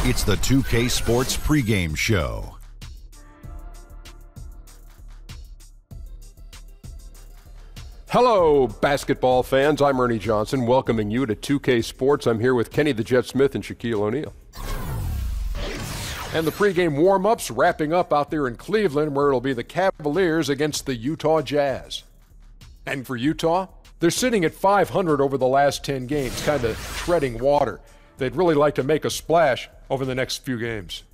It's the 2K Sports pregame show. Hello, basketball fans. I'm Ernie Johnson, welcoming you to 2K Sports. I'm here with Kenny the Jet Smith and Shaquille O'Neal. And the pregame warm-ups wrapping up out there in Cleveland, where it'll be the Cavaliers against the Utah Jazz. And for Utah, they're sitting at 500 over the last 10 games, kind of treading water. They'd really like to make a splash over the next few games.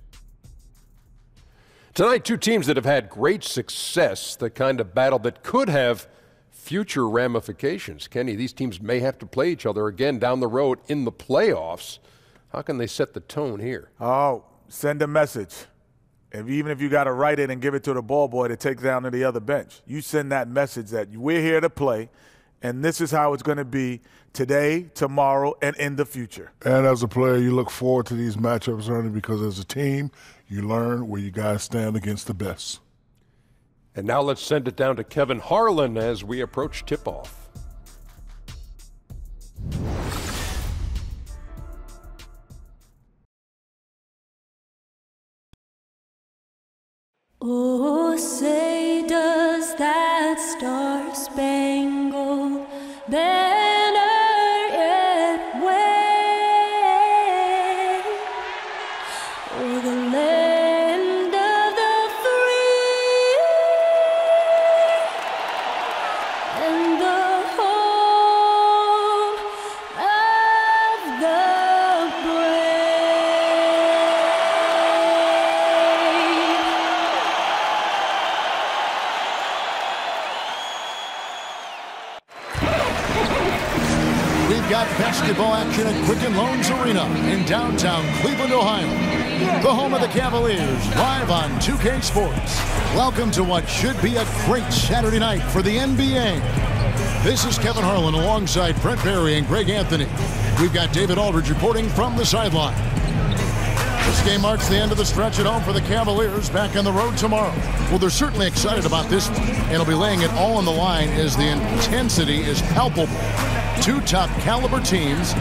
Tonight, two teams that have had great success, the kind of battle that could have future ramifications. Kenny, these teams may have to play each other again down the road in the playoffs. How can they set the tone here? Oh, send a message. Even if you got to write it and give it to the ball boy to take down to the other bench, you send that message that we're here to play, and this is how it's going to be today, tomorrow, and in the future. And as a player, you look forward to these matchups, Ernie, because as a team, you learn where you guys stand against the best. And now let's send it down to Kevin Harlan as we approach tip-off. Oh, say does that star-spangled banner yet wave o'er the land of the free and the home of the Got basketball action at Quicken Loans Arena in downtown Cleveland, Ohio. The home of the Cavaliers, live on 2K Sports. Welcome to what should be a great Saturday night for the NBA. This is Kevin Harlan alongside Brent Barry and Greg Anthony. We've got David Aldridge reporting from the sideline. This game marks the end of the stretch at home for the Cavaliers, back on the road tomorrow. Well, they're certainly excited about this one, and they'll be laying it all on the line as the intensity is palpable. Two top caliber teams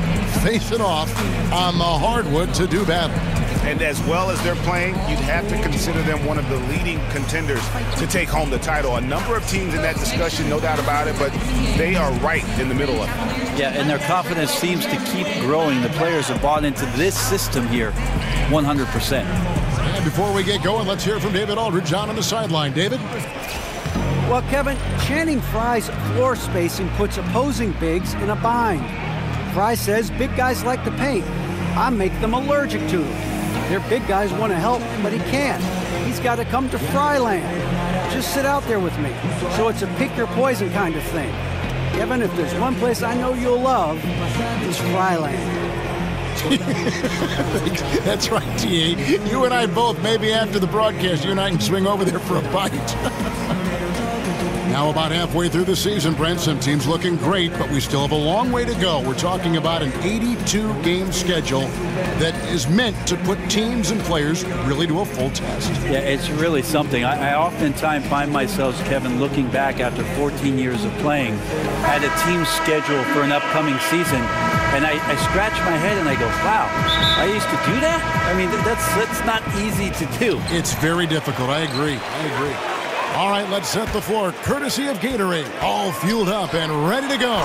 facing off on the hardwood to do battle. And as well as they're playing, you'd have to consider them one of the leading contenders to take home the title. A number of teams in that discussion, no doubt about it, but they are right in the middle of it. Yeah, and their confidence seems to keep growing. The players have bought into this system here 100%. And before we get going, let's hear from David Aldridge on the sideline. David? Well, Kevin, Channing Frye's floor spacing puts opposing bigs in a bind. Frye says big guys like to paint. I make them allergic to it. Their big guys want to help, but he can't. He's got to come to Fryland. Just sit out there with me. So it's a pick your poison kind of thing. Kevin, if there's one place I know you'll love, it's Fryland. That's right, T.A. You and I both, maybe after the broadcast, you and I can swing over there for a bite. Now about halfway through the season, Brent, some teams looking great, but we still have a long way to go. We're talking about an 82-game schedule that is meant to put teams and players really to a full test. Yeah, it's really something. I oftentimes find myself, Kevin, looking back after 14 years of playing at a team schedule for an upcoming season, and I scratch my head and I go, wow, I used to do that? I mean, that's not easy to do. It's very difficult. I agree. All right, let's set the floor, courtesy of Gatorade. All fueled up and ready to go.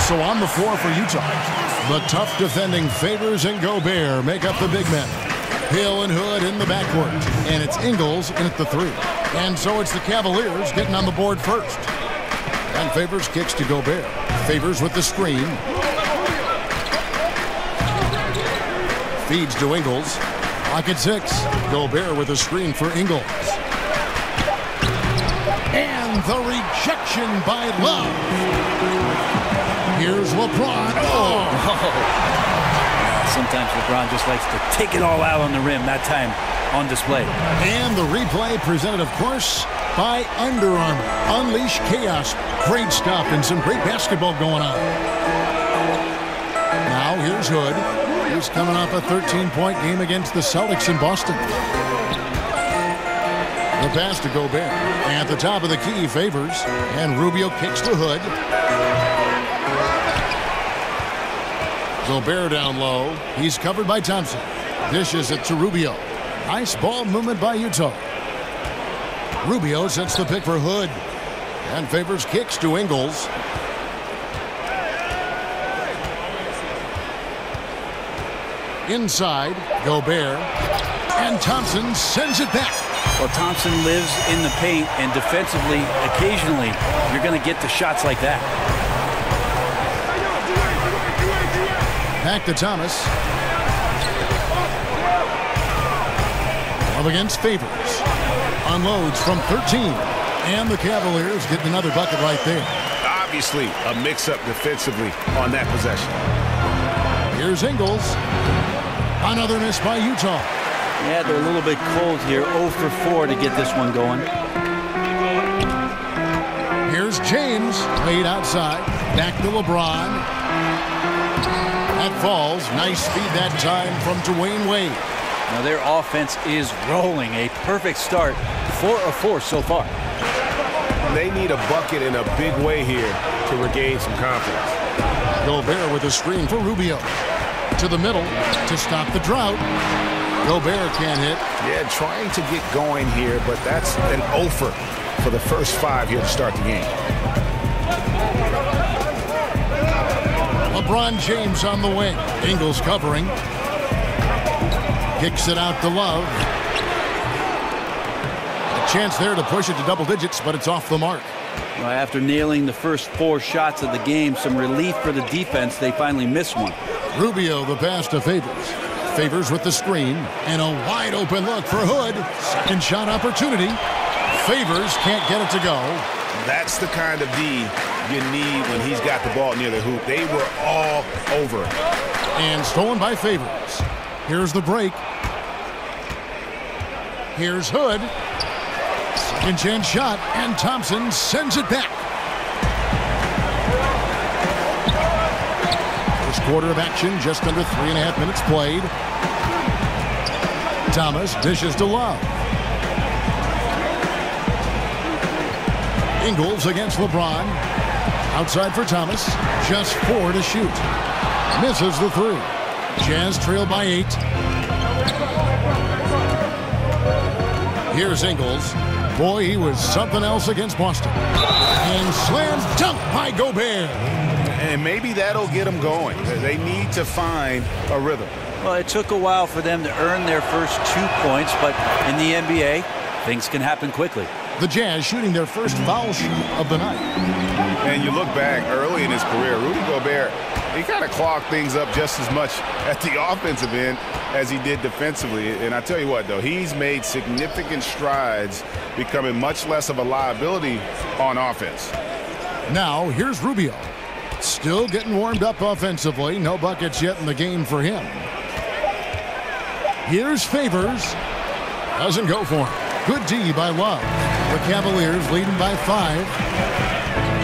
So on the floor for Utah, the tough defending Favors and Gobert make up the big men. Hill and Hood in the backcourt, and it's Ingles in at the three. And so it's the Cavaliers getting on the board first. And Favors kicks to Gobert. Favors with the screen. Feeds to Ingles. Clock at 6. Gobert with a screen for Ingles. And the rejection by Love. Here's LeBron. Sometimes LeBron just likes to take it all out on the rim, that time on display. And the replay presented, of course, by Under Armour. Unleash chaos. Great stuff and some great basketball going on. Now here's Hood. He's coming off a 13-point game against the Celtics in Boston. The pass to Gobert. At the top of the key, Favors. And Rubio kicks to Hood. Gobert down low. He's covered by Thompson. Dishes it to Rubio. Nice ball movement by Utah. Rubio sets the pick for Hood. And Favors kicks to Ingles. Inside, Gobert. And Thompson sends it back. Well, Thompson lives in the paint, and defensively, occasionally, you're going to get the shots like that. Back to Thomas. Up against Favors. Unloads from 13. And the Cavaliers get another bucket right there. Obviously, a mix-up defensively on that possession. Here's Ingles. Another miss by Utah. Yeah, they're a little bit cold here. 0 for 4 to get this one going. Here's James. Laid outside. Back to LeBron. That falls. Nice speed that time from Dwayne Wade. Now their offense is rolling. A perfect start. 4 of 4 so far. They need a bucket in a big way here to regain some confidence. Gobert with a screen for Rubio. To the middle to stop the drought. Gobert can't hit. Yeah, trying to get going here, but that's an offer for the first 5 here to start the game. LeBron James on the wing. Ingles covering. Kicks it out to Love. A chance there to push it to double digits, but it's off the mark. Well, after nailing the first 4 shots of the game, some relief for the defense. They finally missed one. Rubio the pass to Favors. Favors with the screen. And a wide open look for Hood. Second shot opportunity. Favors can't get it to go. That's the kind of D you need when he's got the ball near the hoop. They were all over it. And stolen by Favors. Here's the break. Here's Hood. Second chance shot, and Thompson sends it back. First quarter of action, just under 3.5 minutes played. Thomas dishes to Love. Ingles against LeBron. Outside for Thomas. Just 4 to shoot. Misses the 3. Jazz trail by 8. Here's Ingles. Boy, he was something else against Boston. And slam dunk by Gobert. And maybe that'll get them going. They need to find a rhythm. Well, it took a while for them to earn their first 2 points, but in the NBA, things can happen quickly. The Jazz shooting their first foul shot of the night. And you look back early in his career, Rudy Gobert, he kind of clogged things up just as much at the offensive end as he did defensively. And I tell you what, though, he's made significant strides, becoming much less of a liability on offense. Now, here's Rubio. Still getting warmed up offensively. No buckets yet in the game for him. Here's Favors. Doesn't go for him. Good D by Love. The Cavaliers leading by 5.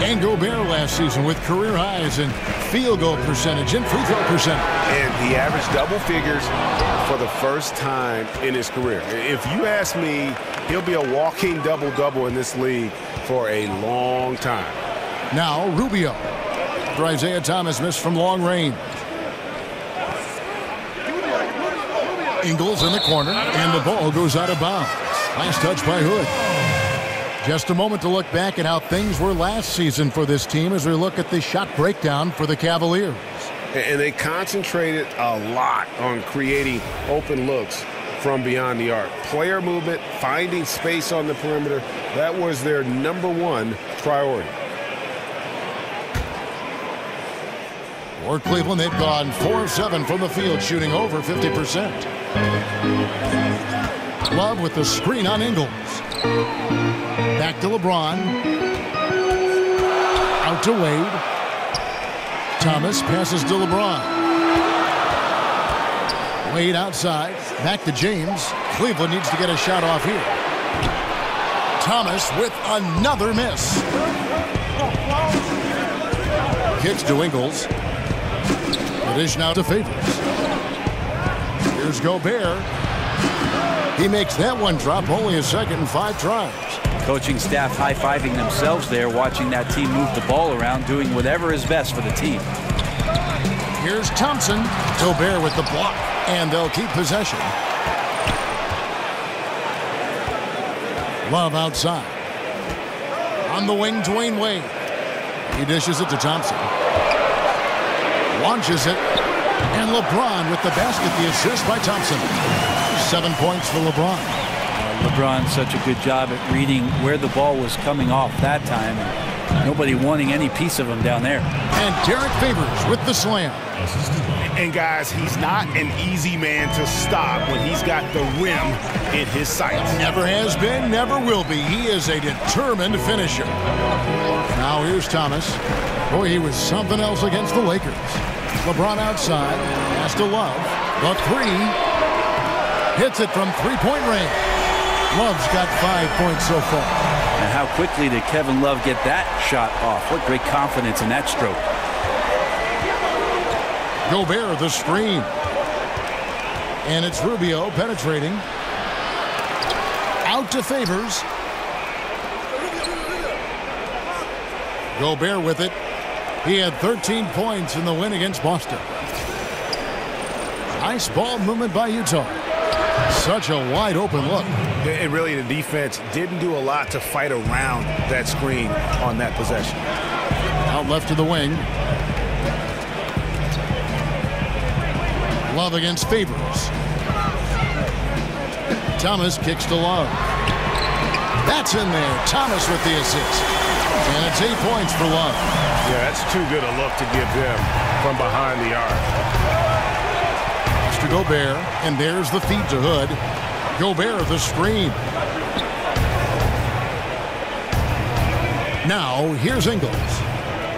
And Gobert last season with career highs in field goal percentage and free throw percentage. And he averaged double figures for the first time in his career. If you ask me, he'll be a walking double-double in this league for a long time. Now Rubio. After Isaiah Thomas missed from long range. Ingles in the corner, and the ball goes out of bounds. Last touch by Hood. Just a moment to look back at how things were last season for this team as we look at the shot breakdown for the Cavaliers. And they concentrated a lot on creating open looks from beyond the arc. Player movement, finding space on the perimeter, that was their #1 priority. For Cleveland, they've gone 4 of 7 from the field, shooting over 50%. Love with the screen on Ingles. Back to LeBron. Out to Wade. Thomas passes to LeBron. Wade outside. Back to James. Cleveland needs to get a shot off here. Thomas with another miss. Kicks to Ingles. The dish now to Favors. Here's Gobert. He makes that one drop, only a second and 5 tries. Coaching staff high-fiving themselves there, watching that team move the ball around, doing whatever is best for the team. Here's Thompson. Gobert with the block, and they'll keep possession. Love outside. On the wing, Dwayne Wade. He dishes it to Thompson. Launches it. And LeBron with the basket, the assist by Thompson. 7 points for LeBron. LeBron, such a good job at reading where the ball was coming off that time. Nobody wanting any piece of him down there. And Derek Favors with the slam. And guys, he's not an easy man to stop when he's got the rim in his sights. Never has been, never will be. He is a determined finisher. Now here's Thomas. Boy, he was something else against the Lakers. LeBron outside, pass to Love. The three. Hits it from three-point range. Love's got 5 points so far. And how quickly did Kevin Love get that shot off? What great confidence in that stroke. Gobert, the screen. And it's Rubio penetrating. Out to Favors. Gobert with it. He had 13 points in the win against Boston. Nice ball movement by Utah. Such a wide open look. And really, the defense didn't do a lot to fight around that screen on that possession. Out left to the wing. Love against Favors. Thomas kicks to Love. That's in there. Thomas with the assist. And it's 8 points for Love. Yeah, that's too good a look to give them from behind the arc. To Gobert, and there's the feed to Hood. Gobert, the screen. Now, here's Ingles.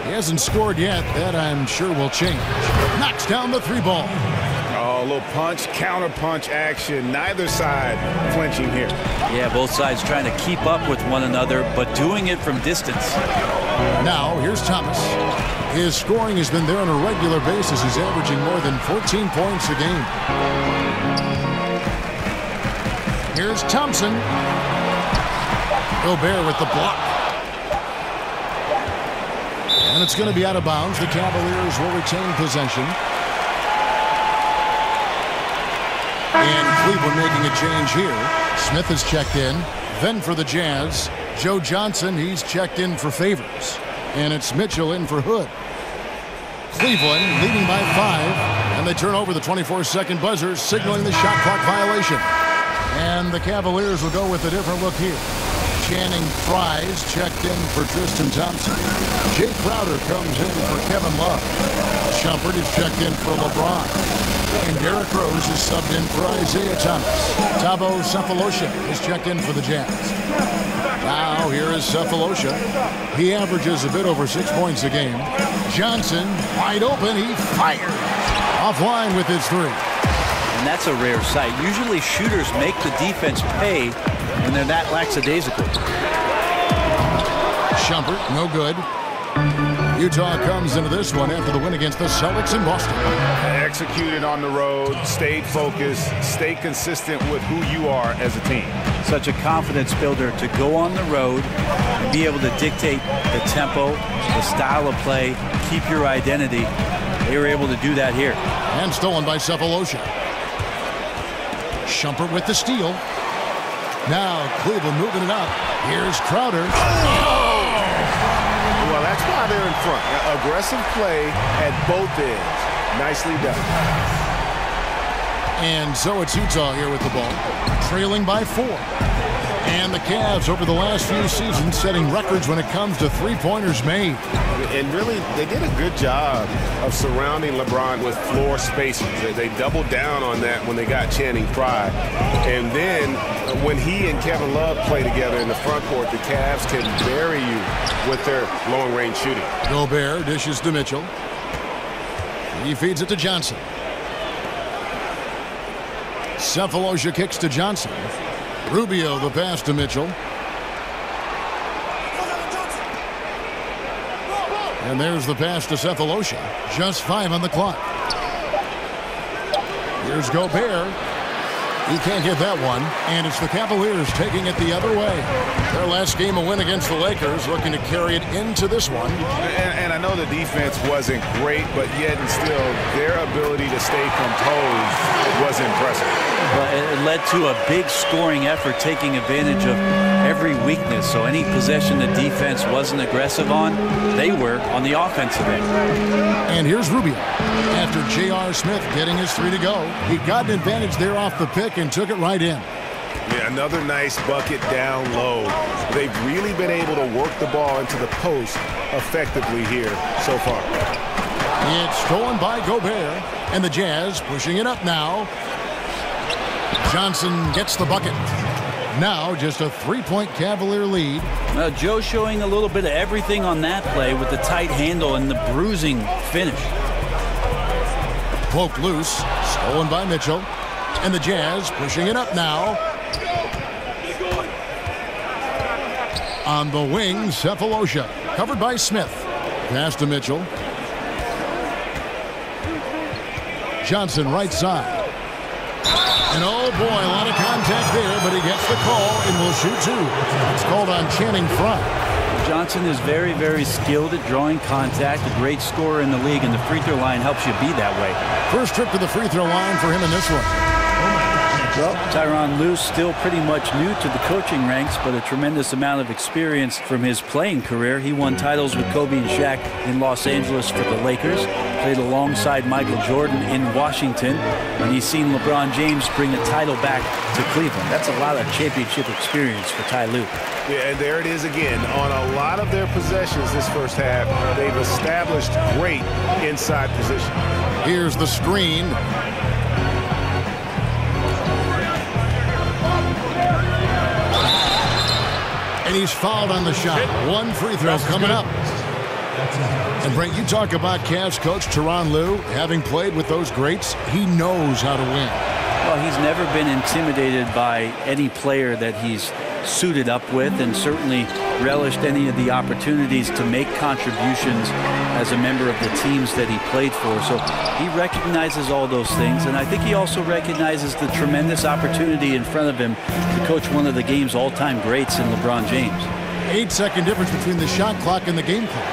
He hasn't scored yet. That, I'm sure, will change. Knocks down the three ball. Oh, a little punch, counter punch action. Neither side flinching here. Yeah, both sides trying to keep up with one another, but doing it from distance. Now, here's Thomas. His scoring has been there on a regular basis. He's averaging more than 14 points a game. Here's Thompson. Gobert with the block. And it's going to be out of bounds. The Cavaliers will retain possession. And Cleveland making a change here. Smith has checked in. Then for the Jazz, Joe Johnson, he's checked in for Favors. And it's Mitchell in for Hood. Cleveland leading by 5, and they turn over the 24-second buzzer, signaling the shot clock violation. And the Cavaliers will go with a different look here. Channing Frye's checked in for Tristan Thompson. Jay Crowder comes in for Kevin Love. Shumpert is checked in for LeBron. And Derrick Rose is subbed in for Isaiah Thomas. Thabo Sefolosha is checked in for the Jazz. Now here is Sefolosha. He averages a bit over 6 points a game. Johnson, wide open, he fires. Offline with his three. And that's a rare sight. Usually shooters make the defense pay when they're that lackadaisical. Shumpert, no good. Utah comes into this one after the win against the Celtics in Boston. Executed on the road, stayed focused, stay consistent with who you are as a team. Such a confidence builder to go on the road and be able to dictate the tempo, the style of play, keep your identity. They were able to do that here. And stolen by Sefolosha. Shumpert with the steal. Now Cleveland moving it up. Here's Crowder. Well, that's why they're in front. Aggressive play at both ends. Nicely done. And so it's Utah here with the ball, trailing by 4. And the Cavs over the last few seasons setting records when it comes to three-pointers made. And really, they did a good job of surrounding LeBron with floor spacers. They doubled down on that when they got Channing Frye. And then when he and Kevin Love play together in the front court, the Cavs can bury you with their long-range shooting. Gobert dishes to Mitchell. He feeds it to Johnson. Sefolosha kicks to Johnson. Rubio the pass to Mitchell. And there's the pass to Sefolosha. Just 5 on the clock. Here's Gobert. He can't get that one, and it's the Cavaliers taking it the other way. Their last game, a win against the Lakers, looking to carry it into this one. And I know the defense wasn't great, but yet and still, their ability to stay composed was impressive. Well, it led to a big scoring effort, taking advantage of every weakness. So any possession the defense wasn't aggressive on, they were on the offensive end. And here's Rubio. After J.R. Smith getting his 3 to go, he got an advantage there off the pick and took it right in. Yeah, another nice bucket down low. They've really been able to work the ball into the post effectively here so far. It's stolen by Gobert, and the Jazz pushing it up now. Johnson gets the bucket. Now just a 3-point Cavalier lead. Joe showing a little bit of everything on that play with the tight handle and the bruising finish. Poked loose, stolen by Mitchell. And the Jazz pushing it up now. On the wing, Cephalosha, covered by Smith. Pass to Mitchell. Johnson right side. And oh boy, a lot of contact there, but he gets the call and will shoot 2. It's called on Channing Frye. Johnson is very, very skilled at drawing contact, a great scorer in the league, and the free throw line helps you be that way. First trip to the free throw line for him in this one. Well, Tyronn Lue still pretty much new to the coaching ranks, but a tremendous amount of experience from his playing career. He won titles with Kobe and Shaq in Los Angeles for the Lakers, played alongside Michael Jordan in Washington, and he's seen LeBron James bring a title back to Cleveland. That's a lot of championship experience for Ty Lue. Yeah, and there it is again. On a lot of their possessions this first half, they've established great inside position. Here's the screen. And he's fouled on the shot. One free throw coming up. And Brent, you talk about Cavs coach Tyronn Lue, having played with those greats, he knows how to win. Well, he's never been intimidated by any player that he's suited up with, and certainly relished any of the opportunities to make contributions as a member of the teams that he played for. So he recognizes all those things, and I think he also recognizes the tremendous opportunity in front of him to coach one of the game's all-time greats in LeBron James. 8-second difference between the shot clock and the game clock.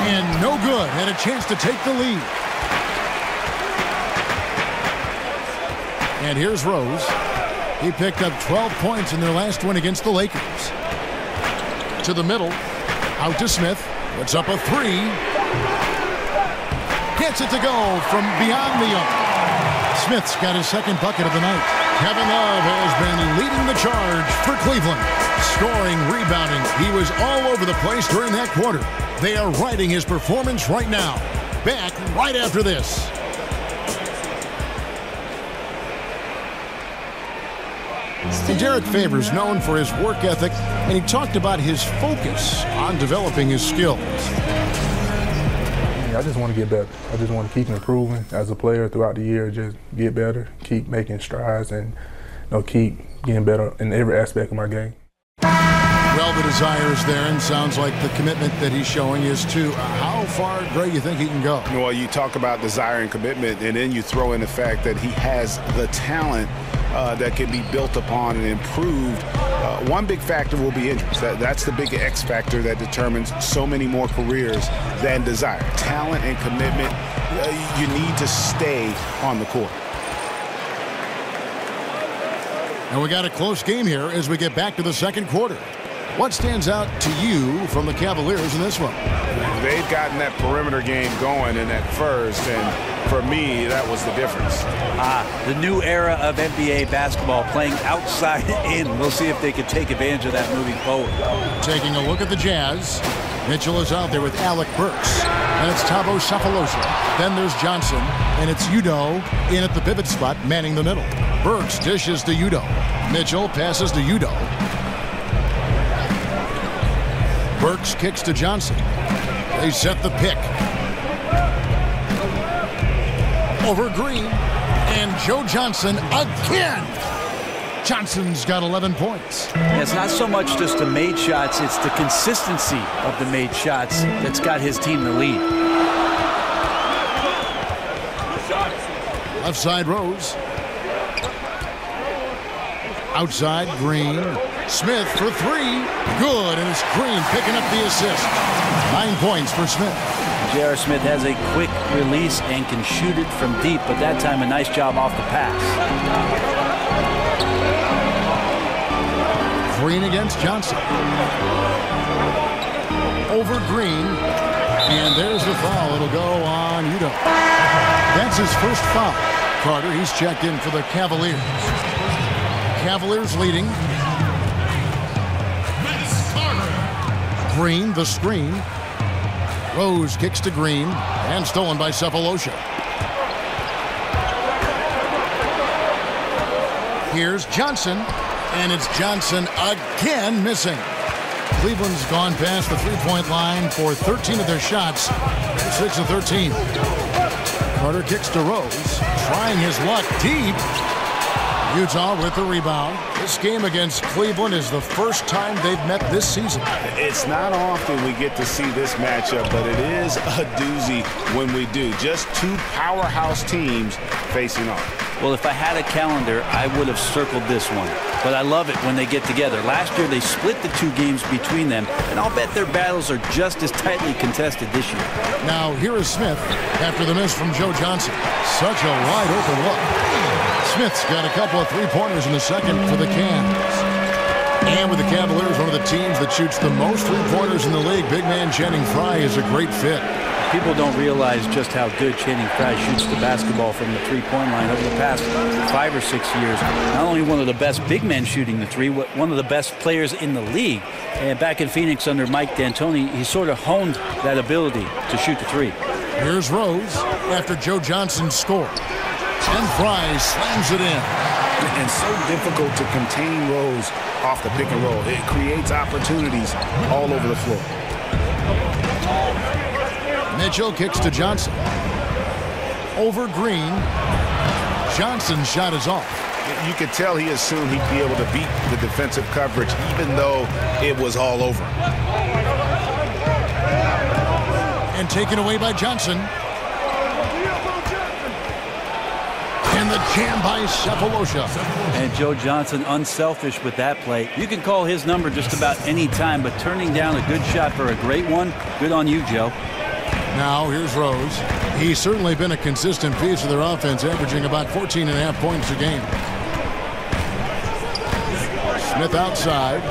And no good. Had a chance to take the lead. And here's Rose. He picked up 12 points in their last one against the Lakers. To the middle. Out to Smith. Puts up a 3. Gets it to go from beyond the arc. Smith's got his second bucket of the night. Kevin Love has been leading the charge for Cleveland. Scoring, rebounding. He was all over the place during that quarter. They are riding his performance right now. Back right after this. And Derek Favors known for his work ethic, and he talked about his focus on developing his skills. I just want to get better. I just want to keep improving as a player throughout the year, just get better, keep making strides, and keep getting better in every aspect of my game. Well, the desire is there, and sounds like the commitment that he's showing is to how far, Greg, you think he can go? Well, you talk about desire and commitment, and then you throw in the fact that he has the talent that can be built upon and improved. One big factor will be injuries. That's the big X factor that determines so many more careers than desire. Talent and commitment, you need to stay on the court. And we got a close game here as we get back to the second quarter. What stands out to you from the Cavaliers in this one? They've gotten that perimeter game going in that first, and for me, that was the difference. The new era of NBA basketball, playing outside in. We'll see if they can take advantage of that moving forward. Taking a look at the Jazz. Mitchell is out there with Alec Burks. And it's Thabo Cephalosha. Then there's Johnson. And it's Udoh in at the pivot spot, manning the middle. Burks dishes to Udoh. Mitchell passes to Udoh. Burks kicks to Johnson. They set the pick. Over Green. And Joe Johnson again. Johnson's got 11 points. Yeah, it's not so much just the made shots, it's the consistency of the made shots that's got his team the lead. Left side, Rose. Outside, Green. Smith for three. Good, and it's Green picking up the assist. 9 points for Smith. J.R. Smith has a quick release and can shoot it from deep, but that time a nice job off the pass. Green against Johnson. Over Green. And there's the foul. It'll go on Udo. That's his first foul. Carter, he's checked in for the Cavaliers. Cavaliers leading. Green, the screen. Rose kicks to Green. And stolen by Cephalosha. Here's Johnson. And it's Johnson again missing. Cleveland's gone past the three-point line for 13 of their shots. 6 of 13. Carter kicks to Rose. Trying his luck deep. Utah with the rebound. This game against Cleveland is the first time they've met this season. It's not often we get to see this matchup, but it is a doozy when we do. Just two powerhouse teams facing off. Well, if I had a calendar, I would have circled this one. But I love it when they get together. Last year, they split the two games between them, and I'll bet their battles are just as tightly contested this year. Now, here is Smith after the miss from Joe Johnson. Such a wide-open look. Smith's got a couple of three-pointers in the second for the Cavs. And with the Cavaliers, one of the teams that shoots the most three-pointers in the league, big man Channing Frye is a great fit. People don't realize just how good Channing Frye shoots the basketball from the three-point line over the past 5 or 6 years. Not only one of the best big men shooting the three, but one of the best players in the league. And back in Phoenix under Mike D'Antoni, he sort of honed that ability to shoot the three. Here's Rose after Joe Johnson scored. And Frye slams it in. And so difficult to contain Rose off the pick and roll. It creates opportunities all over the floor. Mitchell kicks to Johnson. Over Green. Johnson's shot is off. You could tell he assumed he'd be able to beat the defensive coverage even though it was all over. And taken away by Johnson. And the jam by Cephalosha. And Joe Johnson unselfish with that play. You can call his number just about any time, but turning down a good shot for a great one, good on you, Joe. Now here's Rose. He's certainly been a consistent piece of their offense, averaging about 14.5 points a game. Smith outside.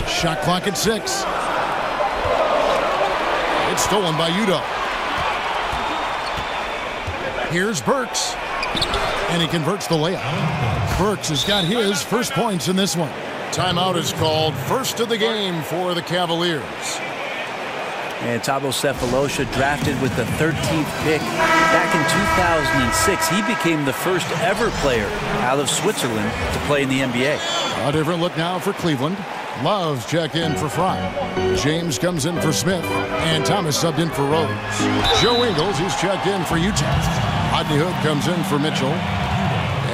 Shot clock at 6. It's stolen by Udo. Here's Burks. And he converts the layup. Burks has got his first points in this one. Timeout is called. First of the game for the Cavaliers. And Thabo Cephalosha, drafted with the 13th pick back in 2006. He became the first ever player out of Switzerland to play in the NBA. A different look now for Cleveland. Love's checked in for Frye. James comes in for Smith. And Thomas subbed in for Rose. Joe Ingles, he's checked in for Utah. Rodney Hood comes in for Mitchell.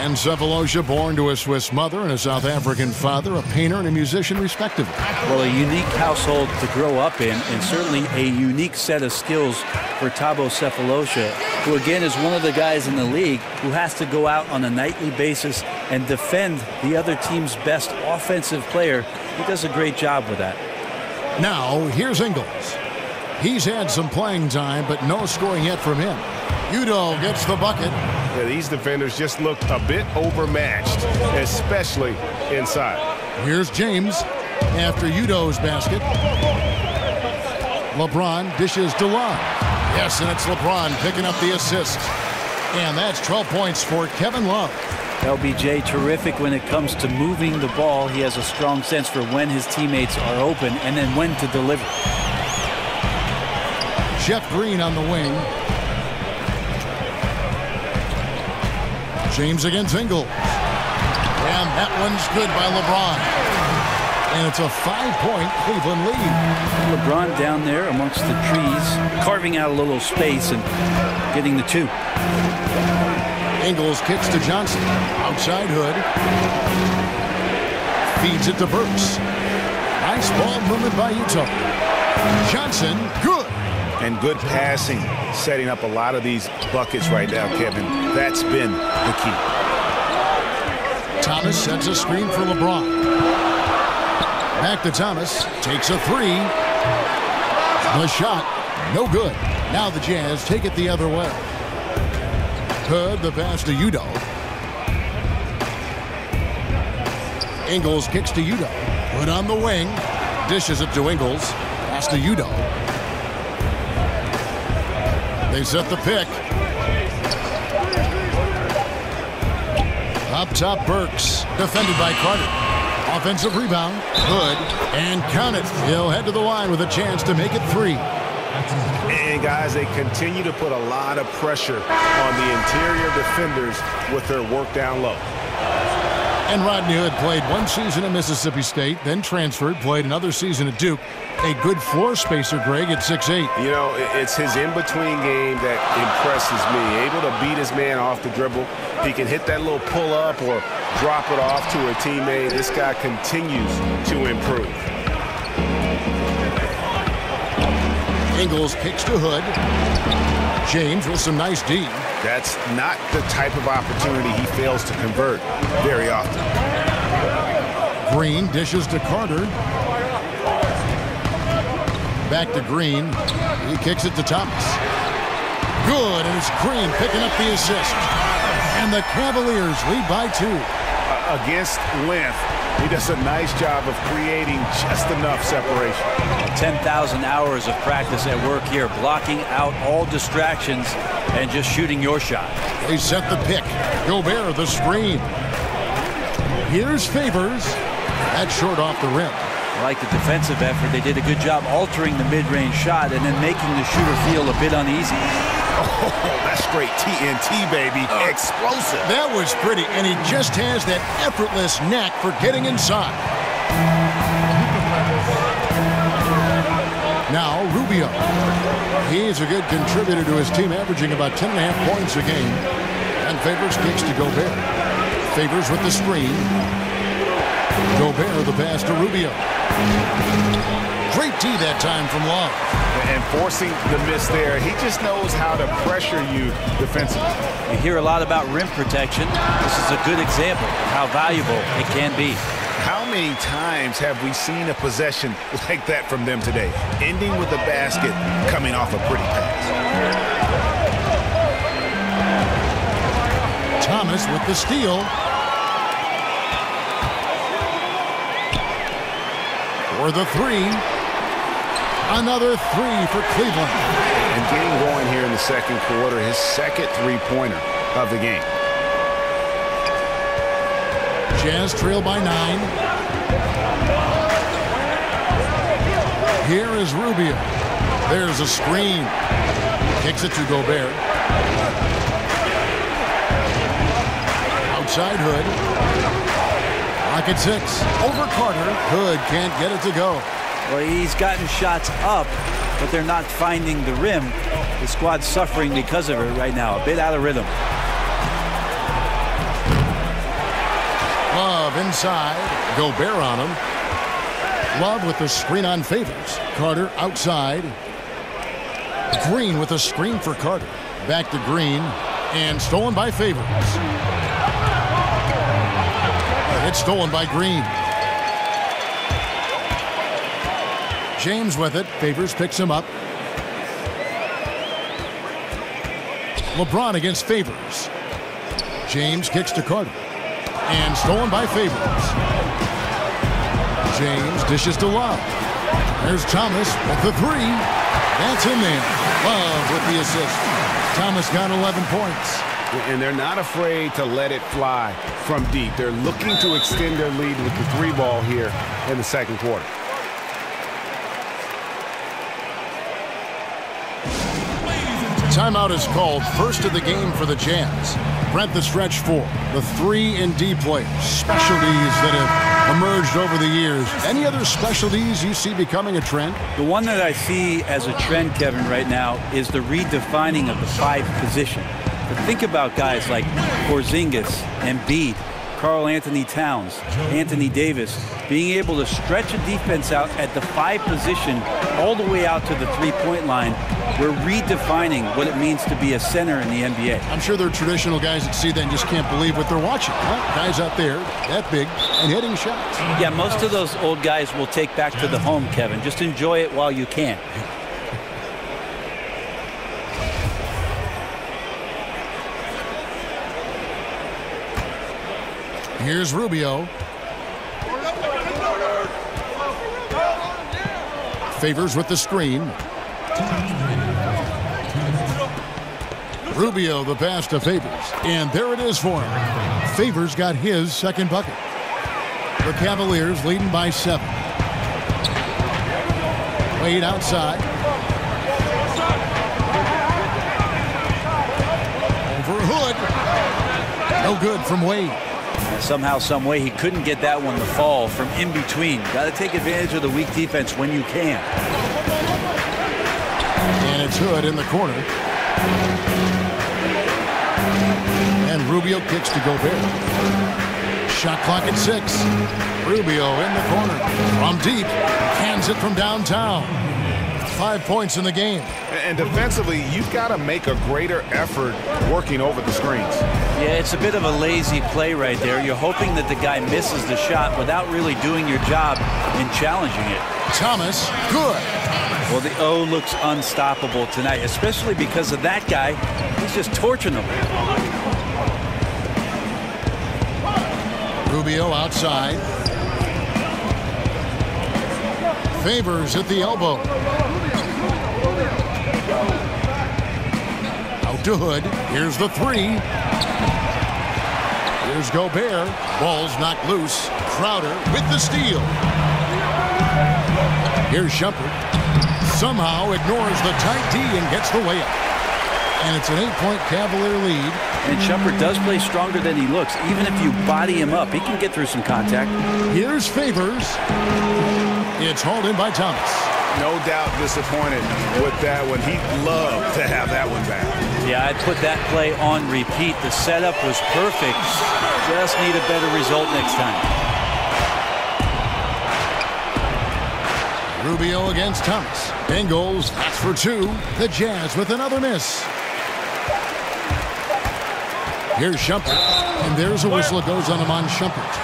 And Cephalosha, born to a Swiss mother and a South African father, a painter and a musician, respectively. Well, a unique household to grow up in, and certainly a unique set of skills for Thabo Cephalosha, who again is one of the guys in the league who has to go out on a nightly basis and defend the other team's best offensive player. He does a great job with that. Now, here's Ingles. He's had some playing time, but no scoring yet from him. Udo gets the bucket. Yeah, these defenders just look a bit overmatched, especially inside. Here's James after Udo's basket. LeBron dishes to Love. Yes, and it's LeBron picking up the assist. And that's 12 points for Kevin Love. LBJ terrific when it comes to moving the ball. He has a strong sense for when his teammates are open and then when to deliver. Jeff Green on the wing. James against Ingles. And that one's good by LeBron. And it's a 5-point Cleveland lead. LeBron down there amongst the trees, carving out a little space and getting the 2. Ingles kicks to Johnson. Outside Hood. Feeds it to Burks. Nice ball movement by Utah. Johnson, good. and good passing, setting up a lot of these buckets right now, Kevin. That's been the key. Thomas sets a screen for LeBron. Back to Thomas. Takes a three. The shot, no good. Now the Jazz take it the other way. Hood, the pass to Udoh. Ingles kicks to Udoh. Hood on the wing. Dishes it to Ingles. Pass to Udoh. They set the pick. Up top, Burks. Defended by Carter. Offensive rebound. Hood. And count it. He'll head to the line with a chance to make it 3. And, guys, they continue to put a lot of pressure on the interior defenders with their work down low. And Rodney Hood played 1 season at Mississippi State, then transferred, played another season at Duke. A good floor spacer, Greg, at 6'8". You know, it's his in-between game that impresses me. Able to beat his man off the dribble. He can hit that little pull-up or drop it off to a teammate. This guy continues to improve. Ingles kicks to Hood. James with some nice D. That's not the type of opportunity he fails to convert very often. Green dishes to Carter. Back to Green. He kicks it to Thomas. Good, and it's Green picking up the assist. And the Cavaliers lead by 2. Against length, he does a nice job of creating just enough separation. 10,000 hours of practice at work here, blocking out all distractions and just shooting your shot. They set the pick. Gobert the screen. Here's Favors. That's short off the rim. I like the defensive effort. They did a good job altering the mid-range shot and then making the shooter feel a bit uneasy. Oh, that's straight TNT, baby. Explosive. That was pretty, and he just has that effortless knack for getting inside. Now Rubio. He's a good contributor to his team, averaging about 10.5 points a game. And Favors kicks to Gobert. Favors with the screen. Gobert the pass to Rubio. Great D that time from Love. And forcing the miss there, he just knows how to pressure you defensively. You hear a lot about rim protection. This is a good example of how valuable it can be. How many times have we seen a possession like that from them today? Ending with a basket, coming off a pretty pass. Thomas with the steal. For the 3. Another 3 for Cleveland. And getting going here in the second quarter, his second three-pointer of the game. Jazz trail by 9. Here is Rubio. There's a screen. Kicks it to Gobert. Outside Hood. Lock at 6. Over Carter. Hood can't get it to go. Well, he's gotten shots up, but they're not finding the rim. The squad's suffering because of it right now. A bit out of rhythm. Love inside. Gobert on him. Love with the screen on Favors. Carter outside. Green with a screen for Carter. Back to Green. And stolen by Favors. It's stolen by Green. James with it. Favors picks him up. LeBron against Favors. James kicks to Carter. And stolen by Favors. James dishes to Love. There's Thomas with the 3. That's in there. Love with the assist. Thomas got 11 points. And they're not afraid to let it fly from deep. They're looking to extend their lead with the 3 ball here in the second quarter. Timeout is called. First of the game for the Jazz. Brent, the stretch 4. The 3 and D players. Specialties that have emerged over the years. Any other specialties you see becoming a trend? The one that I see as a trend, Kevin, right now is the redefining of the 5 position. But think about guys like Porzingis, Embiid, Karl Anthony Towns, Anthony Davis, being able to stretch a defense out at the 5 position all the way out to the 3-point line, we're redefining what it means to be a center in the NBA. I'm sure there are traditional guys that see that and just can't believe what they're watching. Huh? Guys out there that big and hitting shots. Yeah, most of those old guys will take back to the home, Kevin. Just enjoy it while you can. Here's Rubio. Favors with the screen. Rubio the pass to Favors. And there it is for him. Favors got his second bucket. The Cavaliers leading by 7. Wade outside. Over Hood. No good from Wade. Somehow, some way, he couldn't get that one to fall from in between. Got to take advantage of the weak defense when you can. And it's Hood in the corner. And Rubio kicks to Gobert. Shot clock at 6. Rubio in the corner. From deep. Cans it from downtown. 5 points in the game. And defensively, you've got to make a greater effort working over the screens. Yeah, it's a bit of a lazy play right there. You're hoping that the guy misses the shot without really doing your job in challenging it. Thomas, good. Well, the O looks unstoppable tonight, especially because of that guy. He's just torching them. Rubio outside. Favors at the elbow. Out to Hood. Here's the 3. Here's Gobert. Ball's knocked loose. Crowder with the steal. Here's Shumpert. Somehow ignores the tight D and gets the layup. And it's an 8-point Cavalier lead. And Shumpert does play stronger than he looks. Even if you body him up, he can get through some contact. Here's Favors. It's hauled in by Thomas. No doubt disappointed with that one. He'd love to have that one back. Yeah, I'd put that play on repeat. The setup was perfect. Just need a better result next time. Rubio against Thomas. Bengals, that's for 2. The Jazz with another miss. Here's Shumpert. And there's a whistle that goes on him on Shumpert.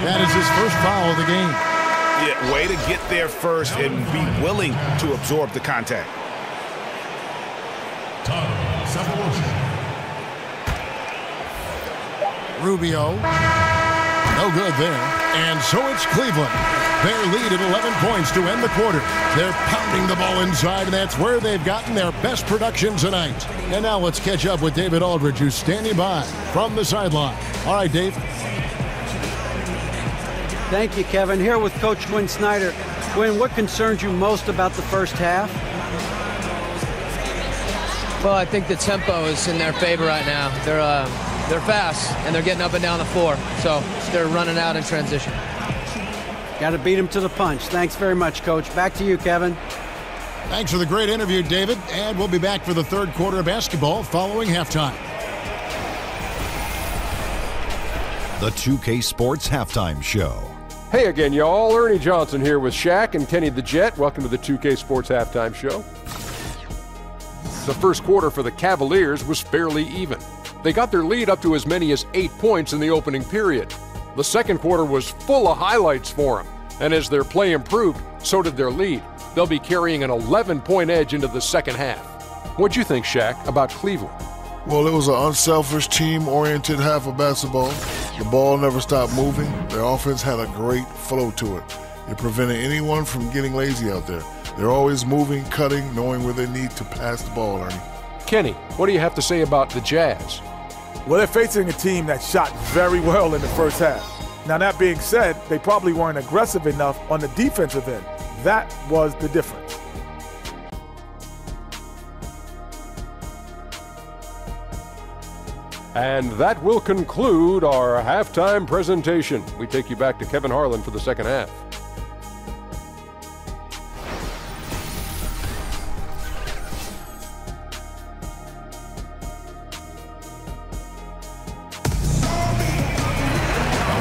That is his first foul of the game. Yeah, way to get there first and be willing to absorb the contact. Rubio. No good there. And so it's Cleveland. Their lead at 11 points to end the quarter. They're pounding the ball inside, and that's where they've gotten their best production tonight. And now let's catch up with David Aldridge, who's standing by from the sideline. All right, Dave. Thank you, Kevin. Here with Coach Quinn Snyder. Quinn, what concerns you most about the first half? Well, I think the tempo is in their favor right now. They're fast, and they're getting up and down the floor. So they're running out in transition. Got to beat them to the punch. Thanks very much, Coach. Back to you, Kevin. Thanks for the great interview, David. And we'll be back for the third quarter of basketball following halftime. The 2K Sports Halftime Show. Hey again, y'all. Ernie Johnson here with Shaq and Kenny the Jet. Welcome to the 2K Sports Halftime Show. The first quarter for the Cavaliers was fairly even. They got their lead up to as many as 8 points in the opening period. The second quarter was full of highlights for them, and as their play improved, so did their lead. They'll be carrying an 11-point edge into the second half. What'd you think, Shaq, about Cleveland? Well, it was an unselfish, team-oriented half of basketball. The ball never stopped moving. Their offense had a great flow to it. It prevented anyone from getting lazy out there. They're always moving, cutting, knowing where they need to pass the ball, Ernie. Kenny, what do you have to say about the Jazz? Well, they're facing a team that shot very well in the first half. Now, that being said, they probably weren't aggressive enough on the defensive end. That was the difference. And that will conclude our halftime presentation. We take you back to Kevin Harlan for the second half.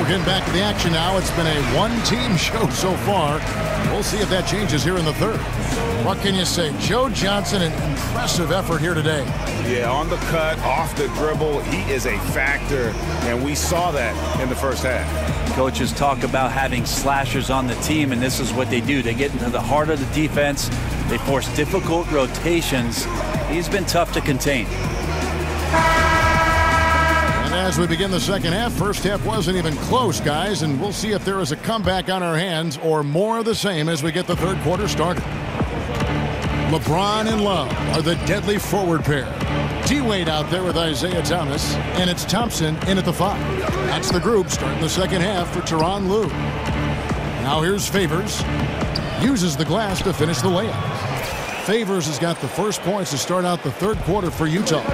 getting back to the action now. It's been a one-team show so far. We'll see if that changes here in the third. What can you say? Joe Johnson, an impressive effort here today. Yeah, on the cut, off the dribble, he is a factor, and we saw that in the first half. Coaches talk about having slashers on the team, and this is what they do. They get into the heart of the defense. They force difficult rotations. He's been tough to contain. And as we begin the second half, first half wasn't even close, guys, and we'll see if there is a comeback on our hands or more of the same as we get the third quarter started. LeBron and Love are the deadly forward pair. D-Wade out there with Isaiah Thomas, and it's Thompson in at the 5. That's the group starting the second half for Tyronn Lue. Now here's Favors. Uses the glass to finish the layup. Favors has got the first points to start out the third quarter for Utah.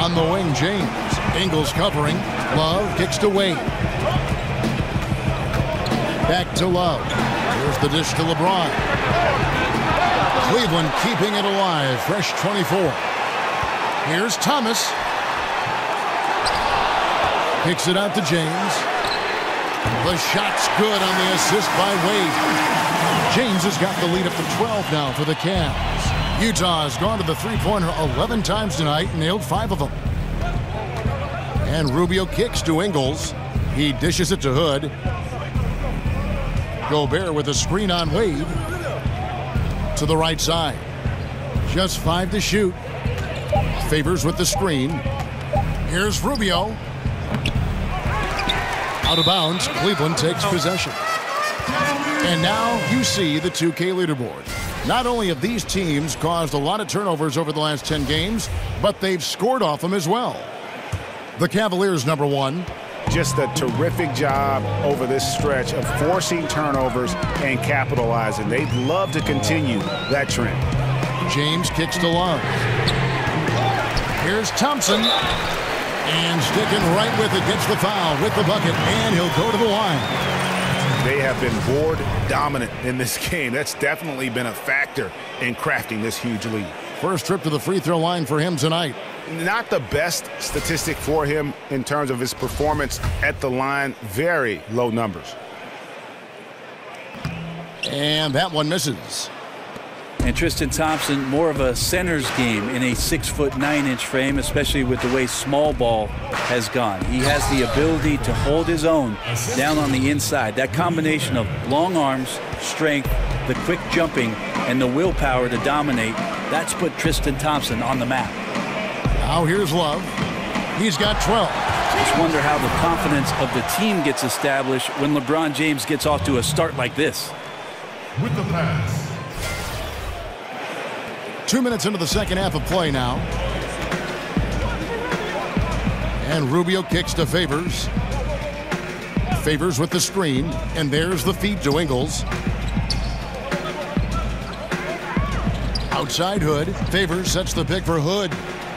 On the wing, James. Ingles covering. Love kicks to Wade. Back to Love. Here's the dish to LeBron. Cleveland keeping it alive. Fresh 24. Here's Thomas. Kicks it out to James. The shot's good on the assist by Wade. James has got the lead up to 12 now for the Cavs. Utah has gone to the three-pointer 11 times tonight, nailed 5 of them. And Rubio kicks to Ingles. He dishes it to Hood. Gobert with a screen on Wade. To the right side. Just 5 to shoot. Favors with the screen. Here's Rubio. Out of bounds, Cleveland takes possession. And now you see the 2K leaderboard. Not only have these teams caused a lot of turnovers over the last 10 games, but they've scored off them as well. The Cavaliers, number 1. Just a terrific job over this stretch of forcing turnovers and capitalizing. They'd love to continue that trend. James kicks to Love. Here's Thompson. And sticking right with it, gets the foul with the bucket, and he'll go to the line. They have been board dominant in this game. That's definitely been a factor in crafting this huge lead. First trip to the free throw line for him tonight. Not the best statistic for him in terms of his performance at the line. Very low numbers. And that one misses. And Tristan Thompson, more of a center's game in a 6'9" frame, especially with the way small ball has gone. He has the ability to hold his own down on the inside. That combination of long arms, strength, the quick jumping, and the willpower to dominate, that's put Tristan Thompson on the map. Now here's Love. He's got 12. Just wonder how the confidence of the team gets established when LeBron James gets off to a start like this. With the pass. 2 minutes into the second half of play now. And Rubio kicks to Favors. Favors with the screen. And there's the feed to Ingles. Outside Hood. Favors sets the pick for Hood.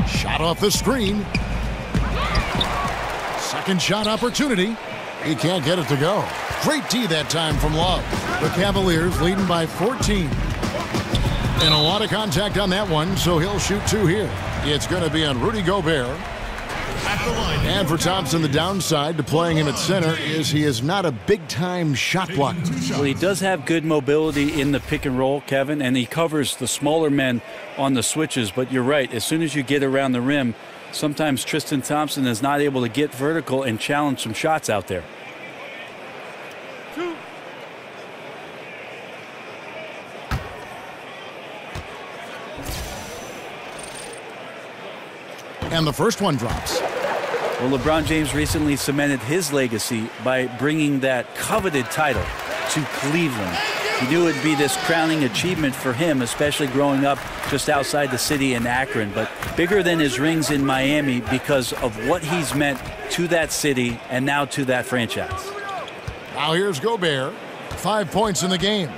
Shot off the screen. Second shot opportunity. He can't get it to go. Great D that time from Love. The Cavaliers leading by 14. And a lot of contact on that one, so he'll shoot 2 here. It's going to be on Rudy Gobert. And for Thompson, the downside to playing him at center is he is not a big-time shot blocker. Well, he does have good mobility in the pick and roll, Kevin, and he covers the smaller men on the switches. But you're right, as soon as you get around the rim, sometimes Tristan Thompson is not able to get vertical and challenge some shots out there. And the first one drops. Well, LeBron James recently cemented his legacy by bringing that coveted title to Cleveland. He knew it would be this crowning achievement for him, especially growing up just outside the city in Akron, but bigger than his rings in Miami because of what he's meant to that city and now to that franchise. Now here's Gobert. 5 points in the game.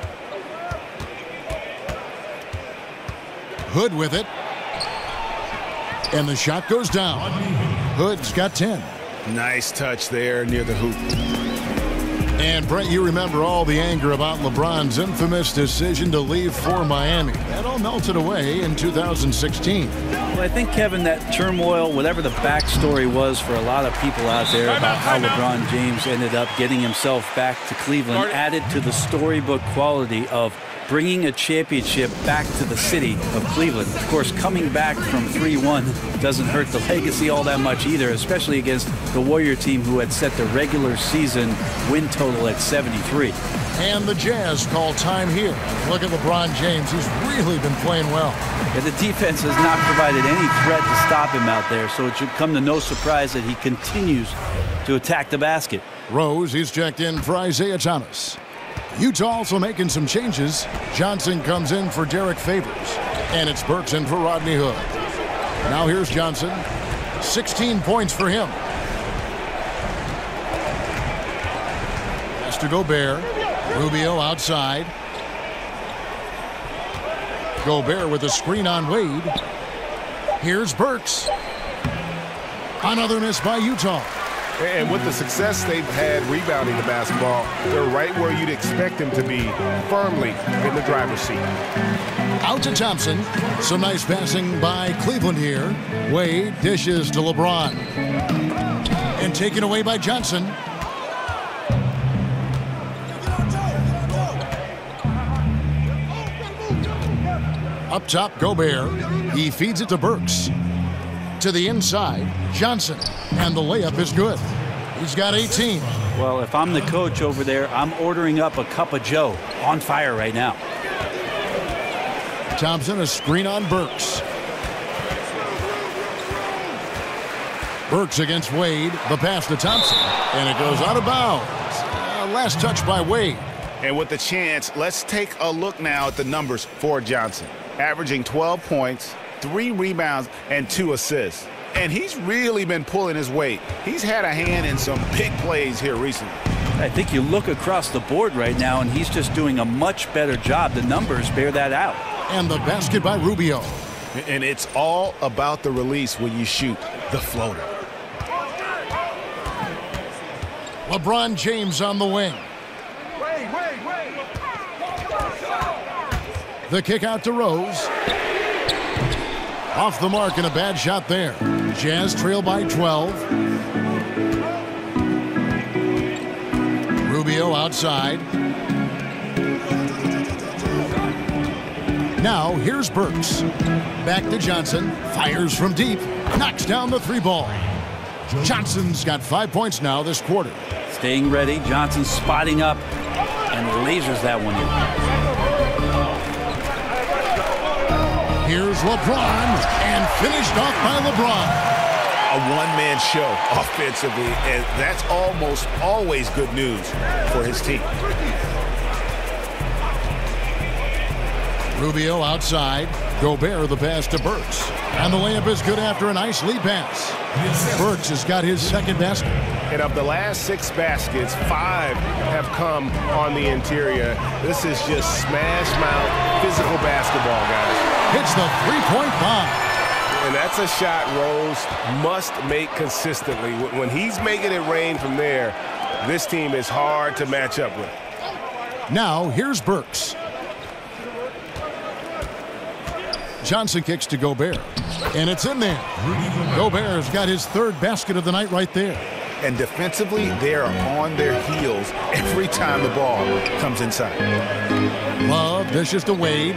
Hood with it. And the shot goes down. Hood's got 10. Nice touch there near the hoop. And Brett, you remember all the anger about LeBron's infamous decision to leave for Miami. That all melted away in 2016. Well, I think, Kevin, that turmoil, whatever the backstory was for a lot of people out there about how LeBron James ended up getting himself back to Cleveland, added to the storybook quality of bringing a championship back to the city of Cleveland. Of course, coming back from 3-1 doesn't hurt the legacy all that much either, especially against the Warrior team who had set the regular season win total at 73. And the Jazz call time here. Look at LeBron James. He's really been playing well. Yeah, the defense has not provided any threat to stop him out there, so it should come to no surprise that he continues to attack the basket. Rose, he's checked in for Isaiah Thomas. Utah also making some changes. Johnson comes in for Derek Favors. And it's Burks in for Rodney Hood. Now here's Johnson. 16 points for him. Pass to Gobert. Rubio outside. Gobert with a screen on Wade. Here's Burks. Another miss by Utah. And with the success they've had rebounding the basketball, they're right where you'd expect them to be, firmly in the driver's seat. Out to Thompson. Some nice passing by Cleveland here. Wade dishes to LeBron. And taken away by Johnson. Up top, Gobert. He feeds it to Burks. To the inside, Johnson. And the layup is good. He's got 18. Well, if I'm the coach over there, I'm ordering up a cup of Joe. On fire right now. Thompson, a screen on Burks. Burks against Wade. The pass to Thompson. And it goes out of bounds. Last touch by Wade. And with the chance, let's take a look now at the numbers for Johnson. Averaging 12 points, 3 rebounds, and 2 assists. And he's really been pulling his weight. He's had a hand in some big plays here recently. I think you look across the board right now, and he's just doing a much better job. The numbers bear that out. And the basket by Rubio. And it's all about the release when you shoot the floater. LeBron James on the wing. The kick out to Rose. Off the mark and a bad shot there. Jazz trail by 12. Rubio outside. Now here's Burks. Back to Johnson. Fires from deep. Knocks down the 3 ball. Johnson's got 5 points now this quarter. Staying ready. Johnson spotting up and lasers that one in. Here's LeBron, and finished off by LeBron. A one-man show offensively, and that's almost always good news for his team. Rubio outside. Gobert the pass to Burks. And the layup is good after a nice lead pass. Burks has got his second basket. And of the last 6 baskets, 5 have come on the interior. This is just smash mouth physical basketball, guys. Hits the 3-point bomb. And that's a shot Rose must make consistently. When he's making it rain from there, this team is hard to match up with. Now here's Burks. Johnson kicks to Gobert. And it's in there. Gobert's got his 3rd basket of the night right there. And defensively, they are on their heels every time the ball comes inside. Love dishes to Wade.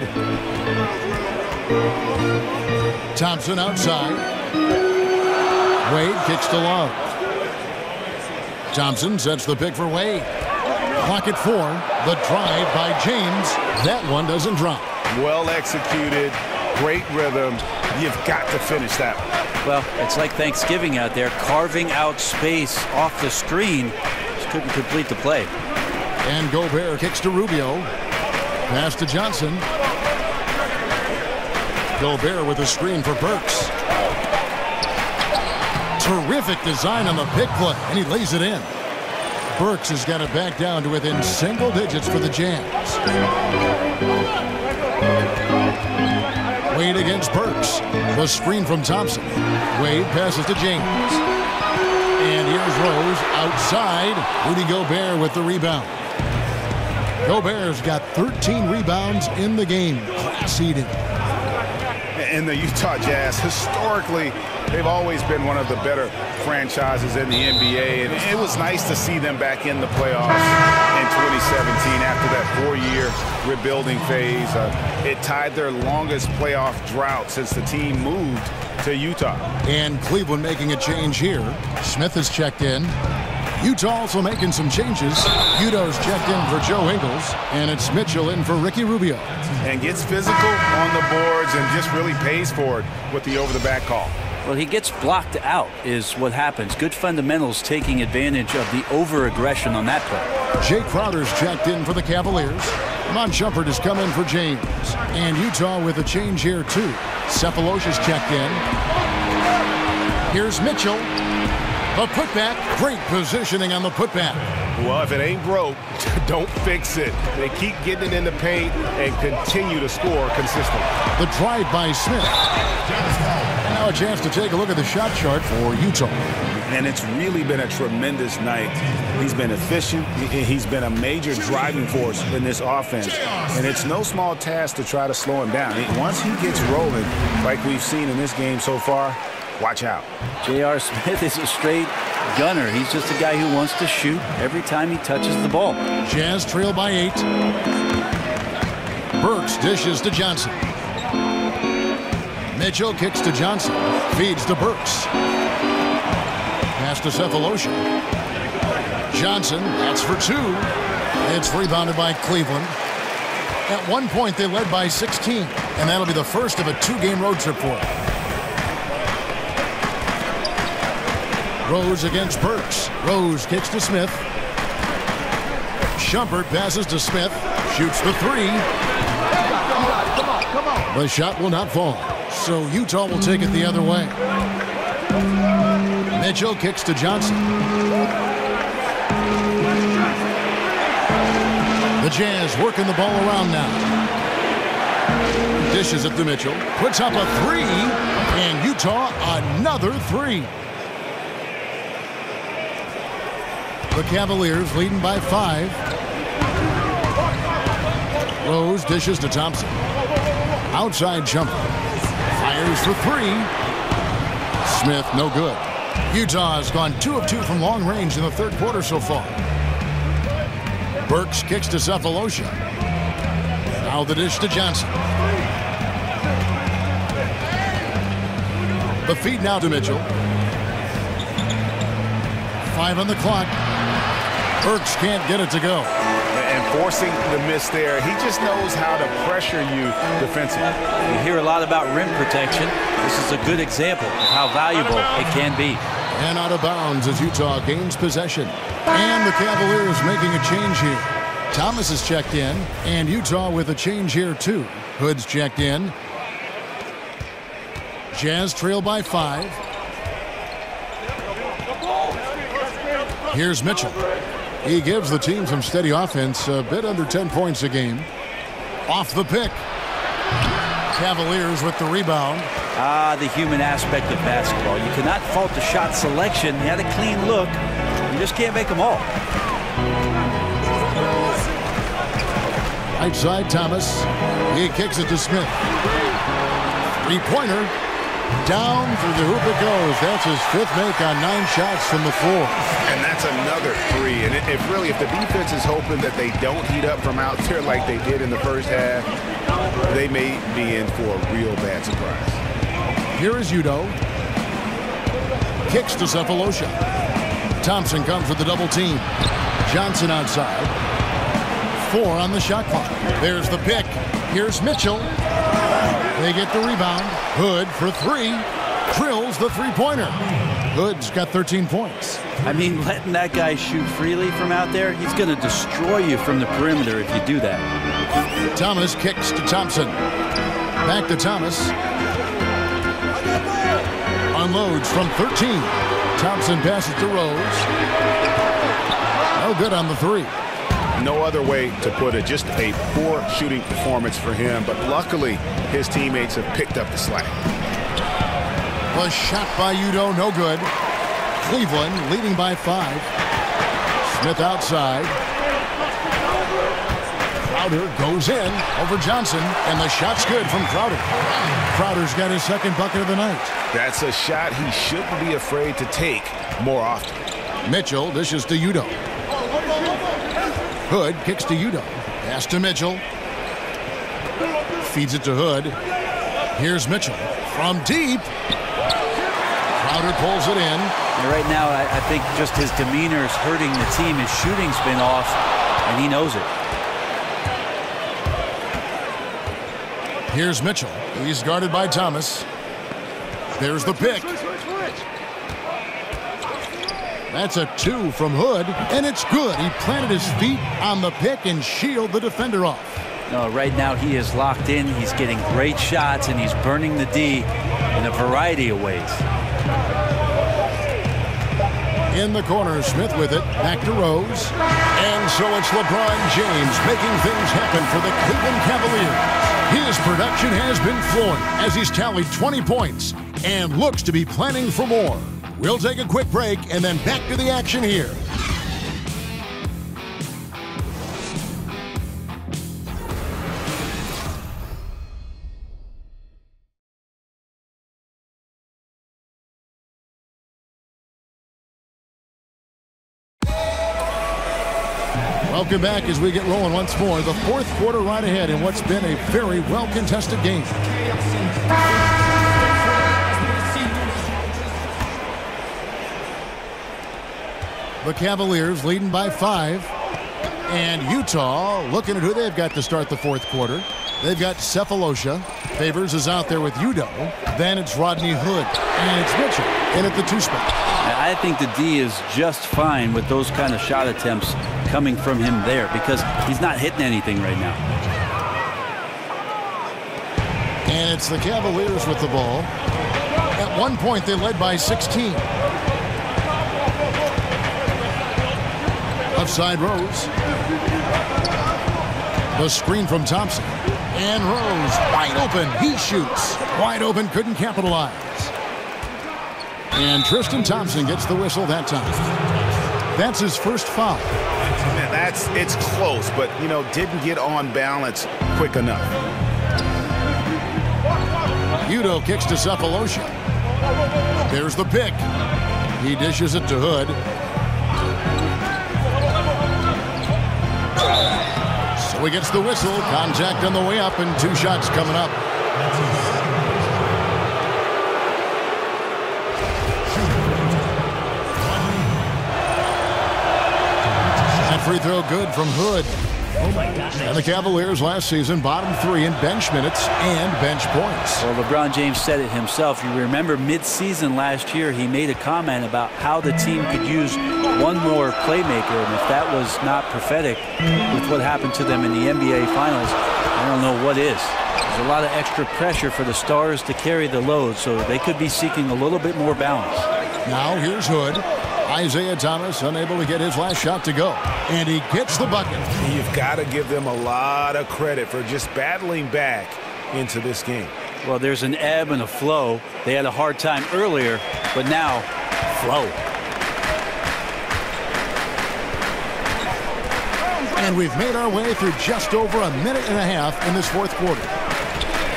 Thompson outside. Wade kicks to Love. Thompson sets the pick for Wade. Clock at 4. The drive by James. That one doesn't drop. Well executed. Great rhythm. You've got to finish that one. Well, it's like Thanksgiving out there, carving out space off the screen. Just couldn't complete the play. And Gobert kicks to Rubio. Pass to Johnson. Gobert with a screen for Burks. Terrific design on the pick play, and he lays it in. Burks has got it back down to within single digits for the Jazz. Wade against Burks. The screen from Thompson. Wade passes to James. And here's Rose Rose outside. Rudy Gobert with the rebound. Gobert's got 13 rebounds in the game. Class eating. And the Utah Jazz, historically, they've always been one of the better franchises in the NBA, and it was nice to see them back in the playoffs in 2017 after that 4-year rebuilding phase. It tied their longest playoff drought since the team moved to Utah. And Cleveland making a change here. Smith has checked in. Utah also making some changes. Udo's checked in for Joe Ingles, and it's Mitchell in for Ricky Rubio. And gets physical on the boards and just really pays for it with the over-the-back call. Well, he gets blocked out is what happens. Good fundamentals taking advantage of the over-aggression on that play. Jay Crowder's checked in for the Cavaliers. Mon Shumpert has come in for James. And Utah with a change here, too. Cephalosha's checked in. Here's Mitchell. A putback. Great positioning on the putback. Well, if it ain't broke, don't fix it. They keep getting it in the paint and continue to score consistently. The drive by Smith. And now a chance to take a look at the shot chart for Utah. And it's really been a tremendous night. He's been efficient. He's been a major driving force in this offense. And it's no small task to try to slow him down. Once he gets rolling, like we've seen in this game so far, watch out. J.R. Smith is a straight gunner. He's just a guy who wants to shoot every time he touches the ball. Jazz trail by 8. Burks dishes to Johnson. Mitchell kicks to Johnson. Feeds to Burks. Pass to Cephalosha. Johnson, that's for 2. It's rebounded by Cleveland. At one point, they led by 16, and that'll be the first of a 2-game road trip for them. Rose against Burks. Rose kicks to Smith. Shumpert passes to Smith. Shoots the 3. The shot will not fall. So Utah will take it the other way. Mitchell kicks to Johnson. The Jazz working the ball around now. Dishes it to Mitchell. Puts up a 3. And Utah another 3. The Cavaliers leading by 5. Rose dishes to Thompson. Outside jumper. Fires for 3. Smith, no good. Utah has gone 2 of 2 from long range in the third quarter so far. Burks kicks to Cephalosha. Now the dish to Johnson. The feed now to Mitchell. 5 on the clock. Burks can't get it to go. And forcing the miss there, he just knows how to pressure you defensively. You hear a lot about rim protection. This is a good example of how valuable it can be. And out of bounds as Utah gains possession. And the Cavaliers making a change here. Thomas is checked in, and Utah with a change here too. Hood's checked in. Jazz trail by 5. Here's Mitchell. He gives the team some steady offense, a bit under 10 points a game. Off the pick. Cavaliers with the rebound. The human aspect of basketball. You cannot fault the shot selection. He had a clean look. You just can't make them all. Right side, Thomas. He kicks it to Smith. 3-pointer. Down through the hoop it goes. That's his 5th make on 9 shots from the floor. And that's another 3. And if the defense is hoping that they don't heat up from out there like they did in the first half, they may be in for a real bad surprise. Here is Udo. Kicks to Cephalosha. Thompson comes with the double team. Johnson outside. 4 on the shot clock. There's the pick. Here's Mitchell. They get the rebound. Hood for 3. Drills the 3-pointer. Hood's got 13 points. I mean, letting that guy shoot freely from out there, he's going to destroy you from the perimeter if you do that. Thomas kicks to Thompson. Back to Thomas. Unloads from 13. Thompson passes to Rose. No good on the 3. No other way to put it. Just a poor shooting performance for him. But luckily, his teammates have picked up the slack. The shot by Udo, no good. Cleveland leading by 5. Smith outside. Crowder goes in over Johnson, and the shot's good from Crowder. Crowder's got his second bucket of the night. That's a shot he shouldn't be afraid to take more often. Mitchell dishes to Udoh. Hood kicks to Udoh. Pass to Mitchell. Feeds it to Hood. Here's Mitchell from deep. Crowder pulls it in. And right now, I think just his demeanor is hurting the team. His shooting's been off, and he knows it. Here's Mitchell. He's guarded by Thomas. There's the pick. That's a 2 from Hood, and it's good. He planted his feet on the pick and shielded the defender off. No, right now he is locked in. He's getting great shots, and he's burning the D in a variety of ways. In the corner, Smith with it. Back to Rose. And so it's LeBron James making things happen for the Cleveland Cavaliers. His production has been flowing as he's tallied 20 points and looks to be planning for more. We'll take a quick break and then back to the action here. Welcome back as we get rolling once more. The fourth quarter right ahead in what's been a very well-contested game. The Cavaliers leading by 5. And Utah looking at who they've got to start the fourth quarter. They've got Cephalosha. Favors is out there with Udoh. Then it's Rodney Hood. And it's Mitchell in at the 2 spot. I think the D is just fine with those kind of shot attempts coming from him there because he's not hitting anything right now. And it's the Cavaliers with the ball. At one point, they led by 16. Outside Rose. The screen from Thompson. And Rose wide open. He shoots. Wide open, couldn't capitalize. And Tristan Thompson gets the whistle that time. That's his first foul. Man, it's close, but, didn't get on balance quick enough. Udoh kicks to Cephalosha. There's the pick. He dishes it to Hood. So he gets the whistle. Contact on the way up and 2 shots coming up. Free throw good from Hood. And the Cavaliers last season bottom 3 in bench minutes and bench points. Well, LeBron James said it himself. You remember mid-season last year, he made a comment about how the team could use one more playmaker, and if that was not prophetic with what happened to them in the NBA Finals, I don't know what is. There's a lot of extra pressure for the stars to carry the load, so they could be seeking a little bit more balance. Now here's Hood. Isaiah Thomas unable to get his last shot to go. And he gets the bucket. You've got to give them a lot of credit for just battling back into this game. Well, there's an ebb and a flow. They had a hard time earlier, but now, flow. And we've made our way through just over a minute and a half in this fourth quarter.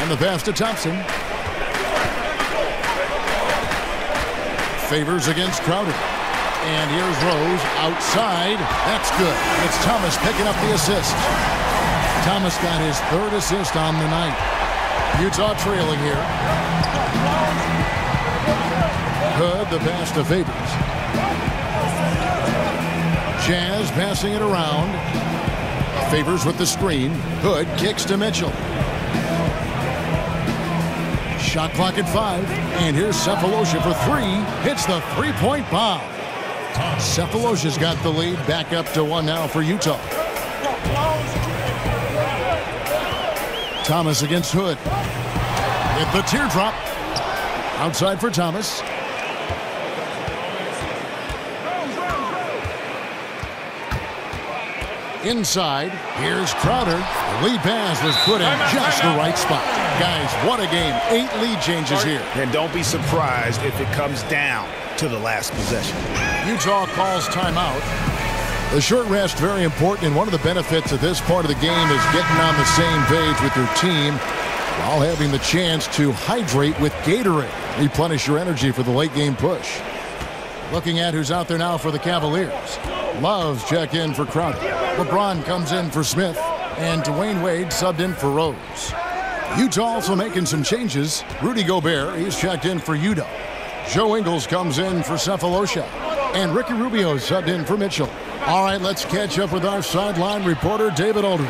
And the pass to Thompson. Favors against Crowder. And here's Rose outside. That's good. It's Thomas picking up the assist. Thomas got his 3rd assist on the night. Utah trailing here. Hood, the pass to Favors. Jazz passing it around. Favors with the screen. Hood kicks to Mitchell. Shot clock at 5. And here's Cephalosha for 3. Hits the 3-point bomb. Cephalosha's got the lead. Back up to 1 now for Utah. Thomas against Hood. At the teardrop. Outside for Thomas. Inside. Here's Crowder. The lead pass was put in just the right spot. Guys, what a game. 8 lead changes here. And don't be surprised if it comes down to the last possession. Utah calls timeout. The short rest very important, and one of the benefits of this part of the game is getting on the same page with your team while having the chance to hydrate with Gatorade. Replenish your energy for the late game push. Looking at who's out there now for the Cavaliers. Love's check in for Crowder. LeBron comes in for Smith, and Dwayne Wade subbed in for Rose. Utah also making some changes. Rudy Gobert, he's checked in for Udoh. Joe Ingles comes in for Cephalosha, and Ricky Rubio subbed in for Mitchell. All right, let's catch up with our sideline reporter, David Aldridge.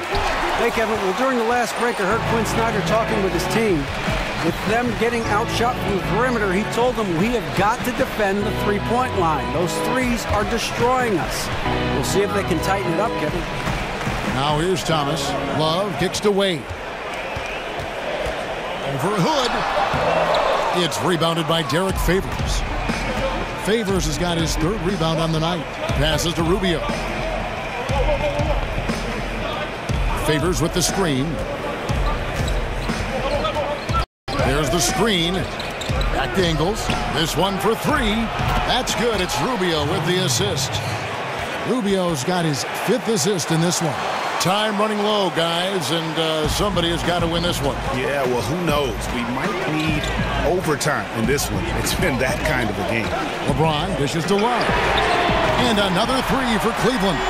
Hey, Kevin. Well, during the last break, I heard Quinn Snyder talking with his team. With them getting outshot from the perimeter, he told them we have got to defend the three-point line. Those threes are destroying us. We'll see if they can tighten it up, Kevin. Now here's Thomas. Love kicks to Wade. Over Hood. It's rebounded by Derek Favors. Favors has got his third rebound on the night. Passes to Rubio. Favors with the screen. There's the screen. Back to Ingles. This one for three. That's good. It's Rubio with the assist. Rubio's got his fifth assist in this one. Time running low, guys, and somebody has got to win this one. Yeah, well, who knows? We might need overtime in this one. It's been that kind of a game. LeBron dishes to Love. And another three for Cleveland.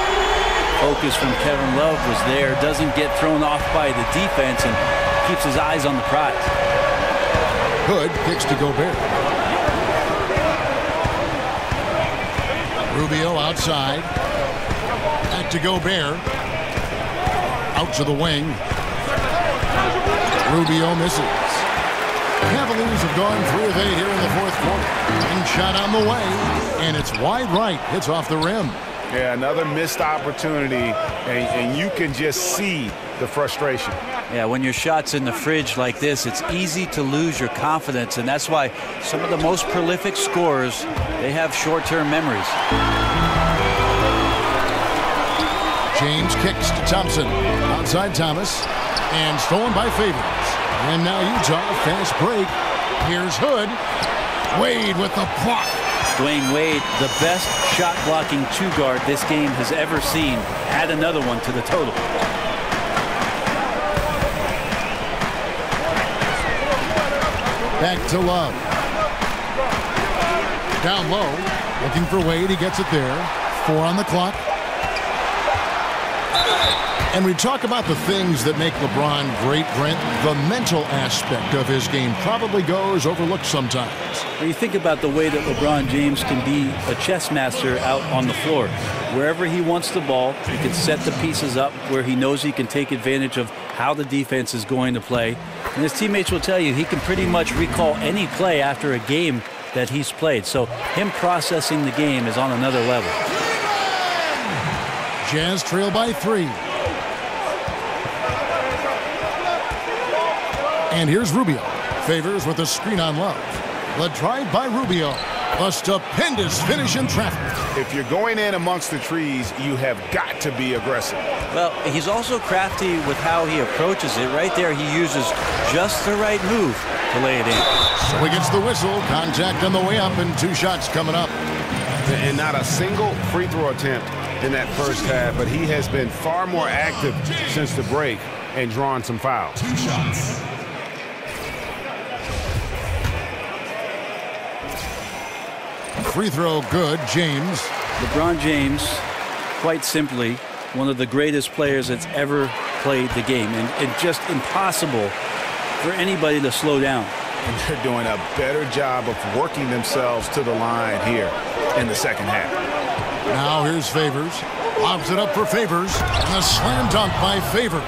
Focus from Kevin Love was there. Doesn't get thrown off by the defense and keeps his eyes on the prize. Hood kicks to Gobert. Rubio outside. Back to Gobert. Out to the wing. Rubio misses. Cavaliers have gone 3 of 8 here in the fourth quarter. And shot on the way. And it's wide right. It's off the rim. Yeah, another missed opportunity. And you can just see the frustration. Yeah, when your shot's in the fridge like this, it's easy to lose your confidence. And that's why some of the most prolific scorers, they have short-term memories. James kicks to Thompson. Outside Thomas. And stolen by Favors. And now Utah, fast break. Here's Hood. Wade with the block. Dwayne Wade, the best shot-blocking two-guard this game has ever seen. Add another one to the total. Back to Love. Down low. Looking for Wade. He gets it there. 4 on the clock. And we talk about the things that make LeBron great, Brent. The mental aspect of his game probably goes overlooked sometimes. When you think about the way that LeBron James can be a chess master out on the floor. Wherever he wants the ball, he can set the pieces up where he knows he can take advantage of how the defense is going to play. And his teammates will tell you he can pretty much recall any play after a game that he's played. So him processing the game is on another level. Jazz trail by 3. And here's Rubio. Favors with a screen on Love. The drive by Rubio. A stupendous finish in traffic. If you're going in amongst the trees, you have got to be aggressive. Well, he's also crafty with how he approaches it. Right there, he uses just the right move to lay it in. So he gets the whistle. Contact on the way up, and 2 shots coming up. And not a single free throw attempt in that first half, but he has been far more active since the break and drawn some fouls. 2 shots. Free throw good, James. LeBron James, quite simply, one of the greatest players that's ever played the game. And just impossible for anybody to slow down. And they're doing a better job of working themselves to the line here in the second half. Now here's Favors. Lobs it up for Favors. And a slam dunk by Favors.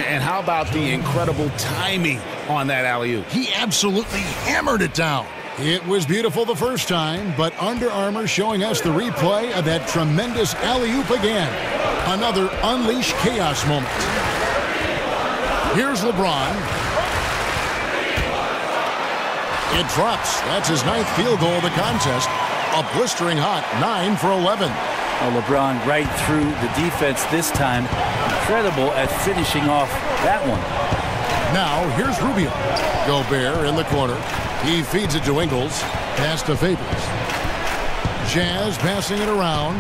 And how about the incredible timing on that alley-oop? He absolutely hammered it down. It was beautiful the first time, but Under Armour showing us the replay of that tremendous alley-oop again. Another unleashed chaos moment. Here's LeBron. It drops. That's his 9th field goal of the contest. A blistering hot 9 for 11. Well, LeBron right through the defense this time. Incredible at finishing off that one. Now here's Rubio. Gobert in the corner. He feeds it to Ingles. Pass to Favors. Jazz passing it around.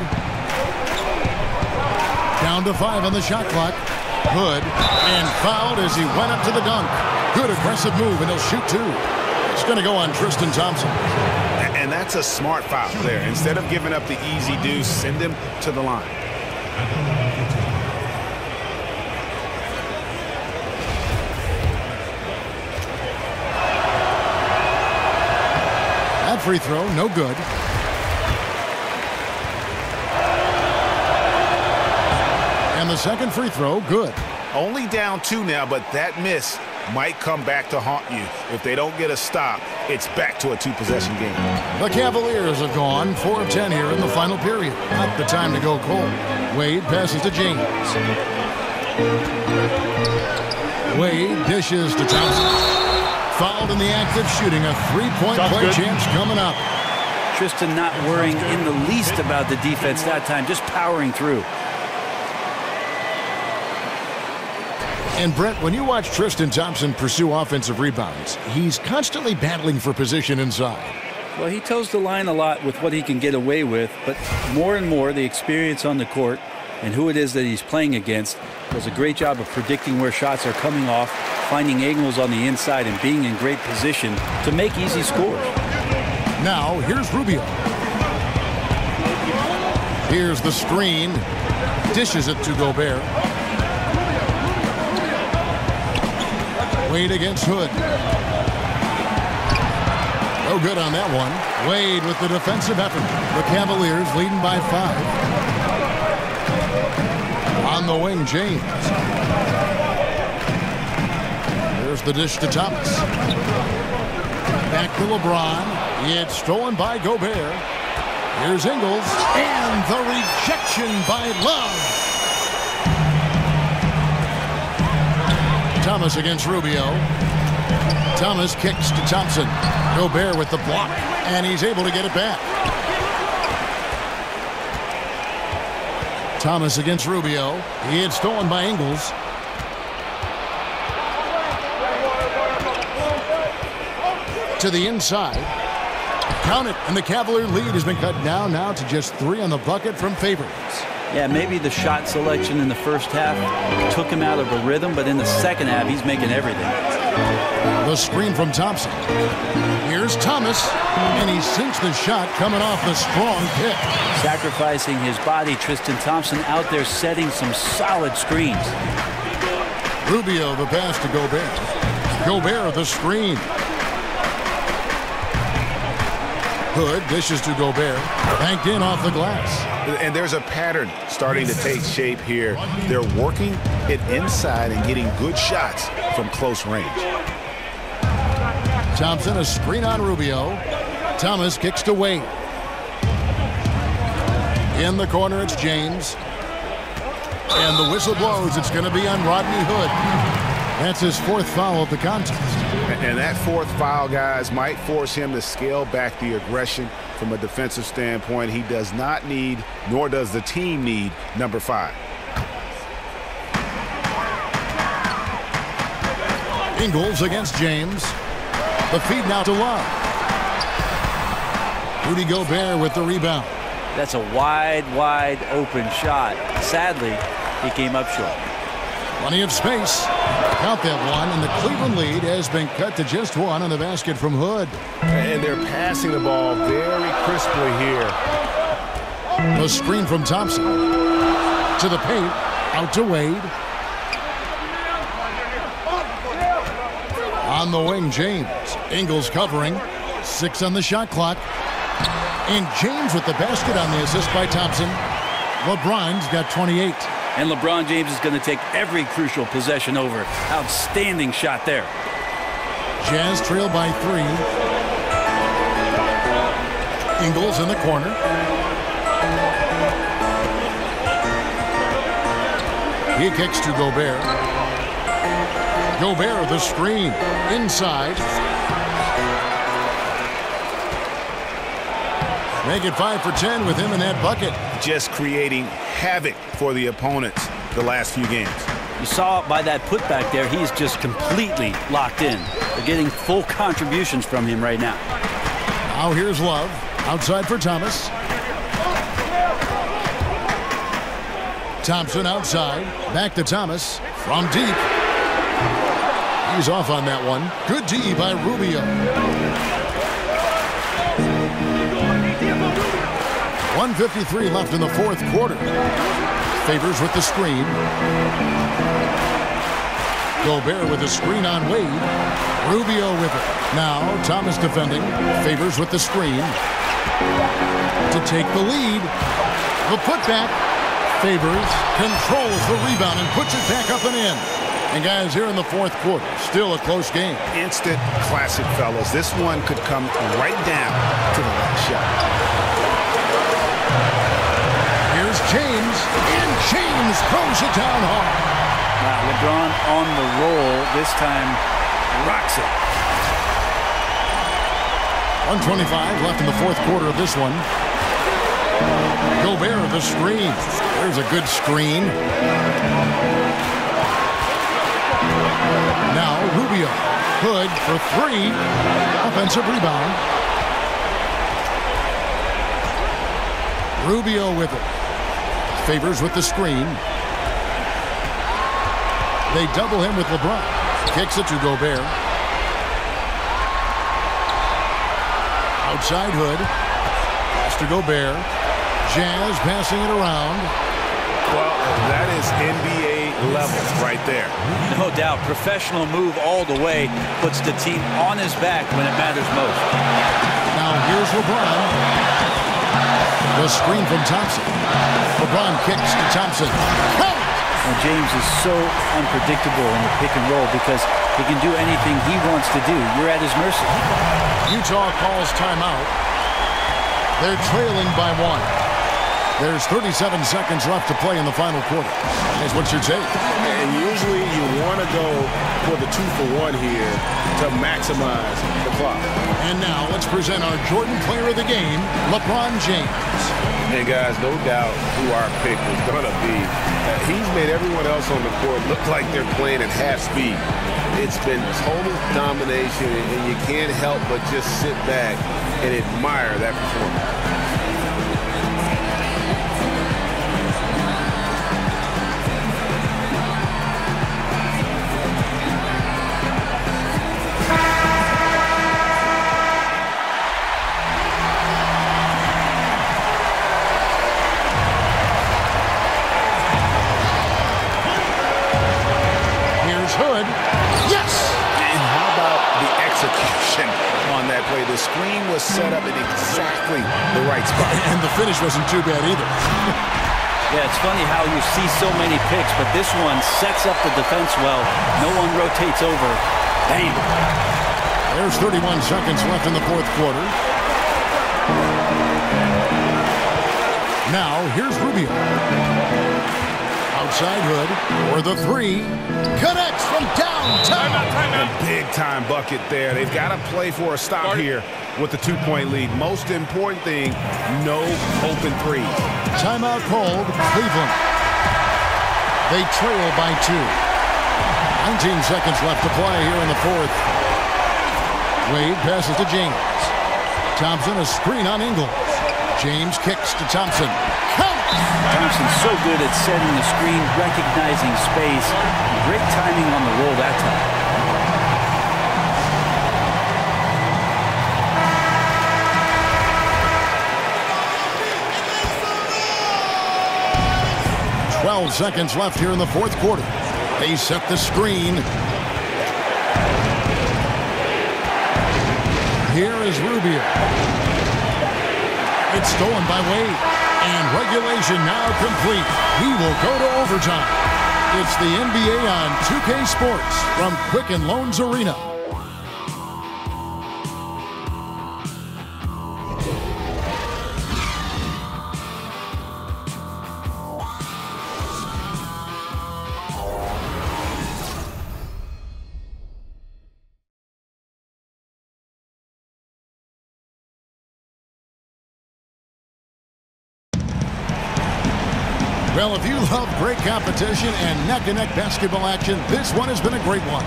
Down to 5 on the shot clock. Hood, and fouled as he went up to the dunk. Good aggressive move, and he'll shoot 2. It's going to go on Tristan Thompson. And that's a smart foul there. Instead of giving up the easy deuce, send him to the line. That free throw, no good. And the second free throw, good. Only down 2 now, but that miss might come back to haunt you. If they don't get a stop, it's back to a 2-possession game. The Cavaliers have gone 4 of 10 here in the final period. Not the time to go cold. Wade passes to James. Wade dishes to Thompson. Fouled in the act of shooting. A 3-point play chance coming up. Tristan not worrying in the least about the defense that time, just powering through. And Brett, when you watch Tristan Thompson pursue offensive rebounds, he's constantly battling for position inside. Well, he toes the line a lot with what he can get away with, but more and more the experience on the court and who it is that he's playing against does a great job of predicting where shots are coming off, finding angles on the inside, and being in great position to make easy scores. Now, here's Rubio. Here's the screen. Dishes it to Gobert. Wade against Hood. No good on that one. Wade with the defensive effort. The Cavaliers leading by 5. On the wing, James. There's the dish to Thomas. Back to LeBron. It's stolen by Gobert. Here's Ingles. And the rejection by Love. Thomas against Rubio. Thomas kicks to Thompson. Gobert with the block, and he's able to get it back. Thomas against Rubio. He had stolen by Ingles. To the inside. Count it, and the Cavalier lead has been cut down now to just 3 on the bucket from favorites. Yeah, maybe the shot selection in the first half took him out of a rhythm, but in the second half, he's making everything. The screen from Thompson. Here's Thomas, and he sinks the shot coming off the strong kick. Sacrificing his body, Tristan Thompson out there setting some solid screens. Rubio the pass to Gobert. Gobert the screen. Hood dishes to Gobert. Banked in off the glass. And there's a pattern starting to take shape here. They're working it inside and getting good shots from close range. Thompson, a screen on Rubio. Thomas kicks to Wade. In the corner, it's James. And the whistle blows. It's going to be on Rodney Hood. That's his 4th foul of the contest. And that 4th foul, guys, might force him to scale back the aggression from a defensive standpoint. He does not need, nor does the team need, number 5. Ingles against James. The feed now to Love. Rudy Gobert with the rebound. That's a wide open shot. Sadly, he came up short. Plenty of space. Count that one, and the Cleveland lead has been cut to just 1 on the basket from Hood. And they're passing the ball very crisply here. The screen from Thompson. To the paint. Out to Wade. On the wing, James. Ingles covering. 6 on the shot clock. And James with the basket on the assist by Thompson. LeBron's got 28. And LeBron James is going to take every crucial possession over. Outstanding shot there. Jazz trail by 3. Ingles in the corner. He kicks to Gobert. Gobert the screen. Inside. Make it 5 for 10 with him in that bucket. Just creating havoc for the opponents the last few games. You saw by that putback there, he's just completely locked in. They're getting full contributions from him right now. Now here's Love. Outside for Thomas. Thompson outside. Back to Thomas from deep. He's off on that one. Good D by Rubio. 1:53 left in the fourth quarter. Favors with the screen. Gobert with the screen on Wade. Rubio with it. Now Thomas defending. Favors with the screen. To take the lead. The putback. Favors controls the rebound and puts it back up and in. And guys, here in the fourth quarter, still a close game. Instant classic, fellas. This one could come right down to the last shot. Here's James, and James throws it down hard. Wow, LeBron on the roll. This time, rocks it. 1:25 left in the fourth quarter of this one. Gobert the screen. There's a good screen. Now Rubio. Hood for three. Offensive rebound. Rubio with it. Favors with the screen. They double him with LeBron. Kicks it to Gobert. Outside Hood. Pass to Gobert. Jazz passing it around. Well, that is NBA level right there. No doubt. Professional move all the way. Puts the team on his back when it matters most. Now here's LeBron. The screen from Thompson. LeBron kicks to Thompson. Well, James is so unpredictable in the pick and roll because he can do anything he wants to do. You're at his mercy. Utah calls timeout. They're trailing by one. There's 37 seconds left to play in the final quarter. Guys, what's your take? And usually you want to go for the 2-for-1 here to maximize the clock. And now let's present our Jordan Player of the Game, LeBron James. And guys, no doubt who our pick is going to be. He's made everyone else on the court look like they're playing at half speed. It's been total domination, and you can't help but just sit back and admire that performance. The screen was set up in exactly the right spot. And the finish wasn't too bad either. Yeah, it's funny how you see so many picks, but this one sets up the defense well. No one rotates over. Bang. There's 31 seconds left in the fourth quarter. Now, here's Rubio. Outside Hood for the three. Connects from downtown. A big-time bucket there. They've got to play for a stop here with the 2-point lead. Most important thing, no open threes. Timeout called Cleveland. They trail by 2. 19 seconds left to play here in the fourth. Wade passes to James. Thompson, a screen on Ingles. James kicks to Thompson. Thompson's so good at setting the screen, recognizing space. Great timing on the roll that time. 12 seconds left here in the fourth quarter. They set the screen. Here is Rubio. It's stolen by Wade. And regulation now complete. We will go to overtime. It's the NBA on 2K Sports from Quicken Loans Arena. Well, if you love great competition and neck-and-neck basketball action, this one has been a great one.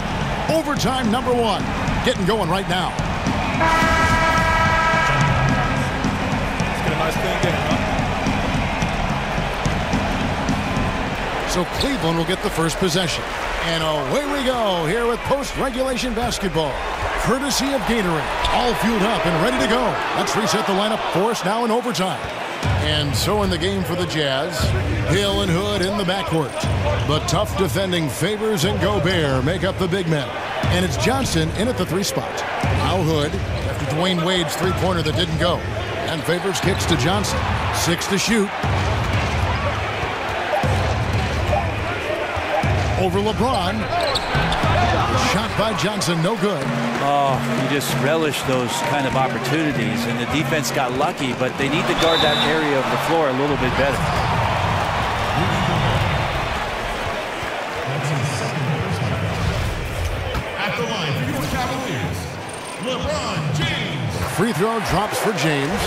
Overtime number 1. Getting going right now. Let's get a nice clean game, huh? So Cleveland will get the first possession. And away we go here with post-regulation basketball. Courtesy of Gatorade. All fueled up and ready to go. Let's reset the lineup for us now in overtime. And so in the game for the Jazz, Hill and Hood in the backcourt. The tough defending Favors and Gobert make up the big men. And it's Johnson in at the 3 spot. Now Hood after Dwayne Wade's three-pointer that didn't go. And Favors kicks to Johnson. 6 to shoot. Over LeBron. Shot by Johnson, no good. Oh, you just relish those kind of opportunities, and the defense got lucky, but they need to guard that area of the floor a little bit better. At the line for your Cavaliers, LeBron James. Free throw drops for James.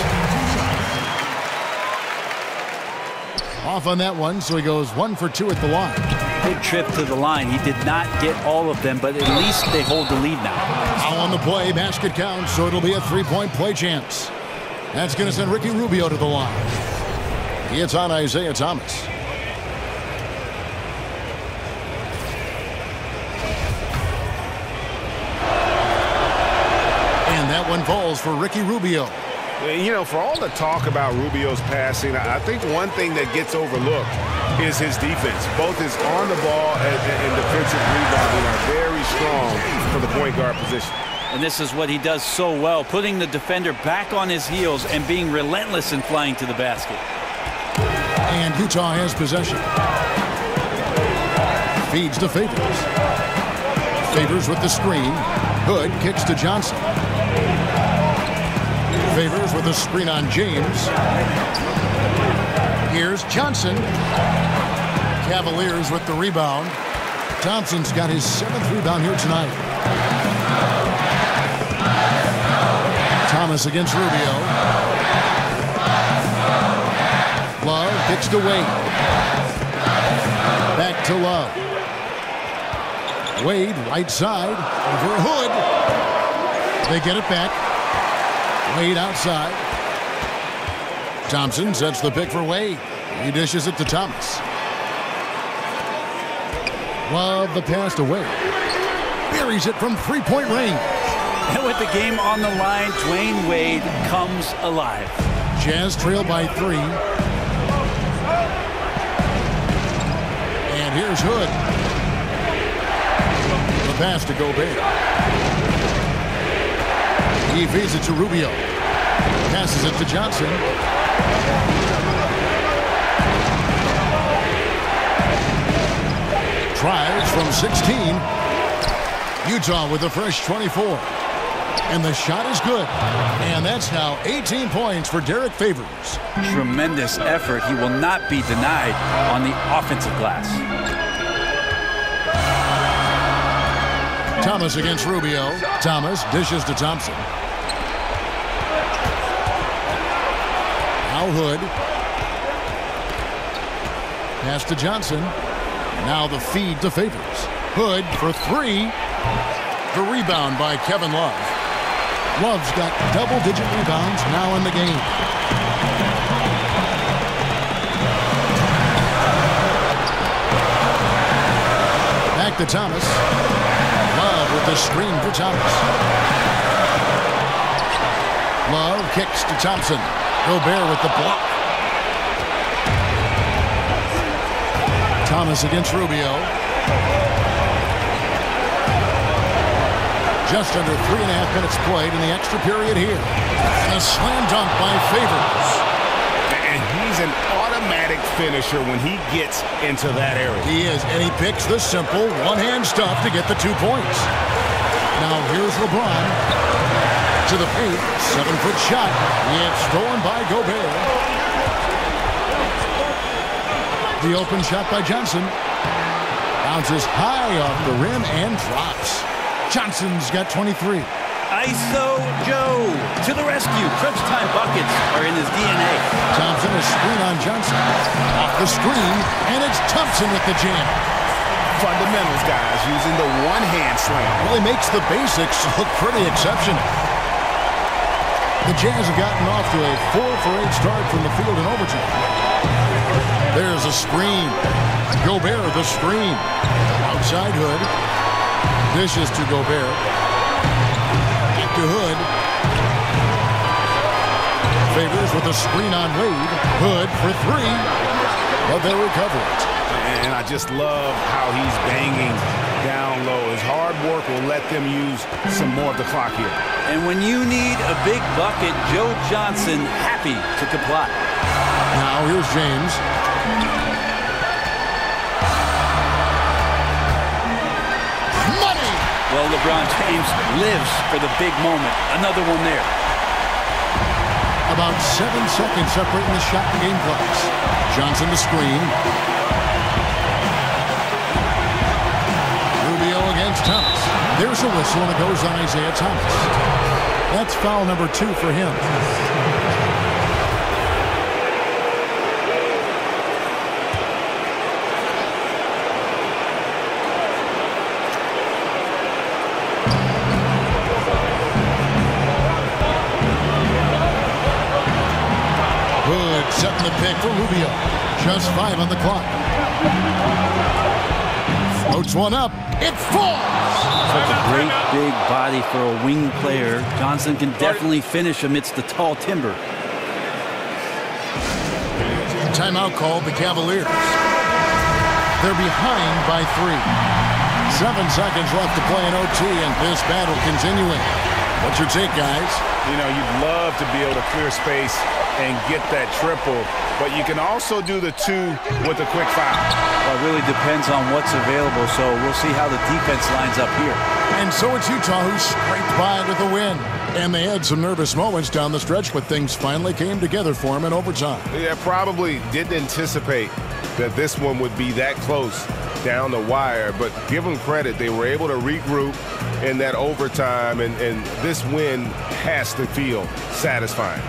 Off on that one, so he goes 1 for 2 at the line. Big trip to the line. He did not get all of them, but at least they hold the lead now. Foul on the play, basket counts, so it'll be a 3-point play chance. That's going to send Ricky Rubio to the line. It's on Isaiah Thomas. And that one falls for Ricky Rubio. You know, for all the talk about Rubio's passing, I think one thing that gets overlooked is his defense. Both his on the ball and defensive rebounding are very strong for the point guard position. And this is what he does so well, putting the defender back on his heels and being relentless in flying to the basket. And Utah has possession. Feeds to Favors. Favors with the screen. Hood kicks to Johnson. Favors with a screen on James. Here's Johnson. Cavaliers with the rebound. Thompson's got his 7th rebound here tonight. Thomas against Rubio. Love kicks to Wade. Back to Love. Wade right side over Hood. They get it back. Wade outside. Thompson sets the pick for Wade. He dishes it to Thomas. Love the pass to Wade. Buries it from 3-point range. And with the game on the line, Dwayne Wade comes alive. Jazz trail by 3. And here's Hood. The pass to Gobert. He feeds it to Rubio. Passes it to Johnson. Tries from 16. Utah with a fresh 24. And the shot is good. And that's now 18 points for Derek Favors. Tremendous effort. He will not be denied on the offensive glass. Thomas against Rubio. Thomas dishes to Thompson. Now Hood. Pass to Johnson. Now the feed to Favors. Hood for 3. The rebound by Kevin Love. Love's got double-digit rebounds now in the game. Back to Thomas. Love with the screen for Thomas. Love kicks to Thompson. Gobert with the block. Thomas against Rubio. Just under 3.5 minutes played in the extra period here. And a slam dunk by Favors. And he's an automatic finisher when he gets into that area. He is, and he picks the simple one-hand stuff to get the 2 points. Now here's LeBron to the paint. 7-foot shot. It's stolen by Gobert. The open shot by Johnson. Bounces high off the rim and drops. Johnson's got 23. ISO Joe to the rescue. Crunch time buckets are in his DNA. Thompson a screen on Johnson. Off the screen, and it's Thompson with the jam. Fundamentals, guys, using the one-hand slam. Really makes the basics look pretty exceptional. The Jazz have gotten off to a 4-for-8 start from the field in overtime. There's a screen. Gobert, the screen. Outside Hood. Dishes to Gobert. Get to Hood. Favors with a screen on Wade. Hood for three. But they'll recover it. And I just love how he's banging down low. His hard work will let them use some more of the clock here. And when you need a big bucket, Joe Johnson happy to comply. Now here's James. Money! Well, LeBron James lives for the big moment. Another one there. About 7 seconds separating the shot and game clocks. Johnson the screen. Rubio against Thomas. There's a whistle and it goes on Isaiah Thomas. That's foul number 2 for him. Hood setting the pick for Rubio. Just 5 on the clock. Floats one up. It falls! Such a great big body for a wing player. Johnson can definitely finish amidst the tall timber. Timeout called the Cavaliers. They're behind by 3. 7 seconds left to play in OT, and this battle continuing. What's your take, guys? You know, you'd love to be able to clear space and get that triple, but you can also do the 2 with a quick foul. Well, it really depends on what's available, so we'll see how the defense lines up here. And so it's Utah who scraped by with a win. And they had some nervous moments down the stretch, but things finally came together for them in overtime. Yeah, probably didn't anticipate that this one would be that close down the wire, but give them credit. They were able to regroup in that overtime, and this win has to feel satisfying.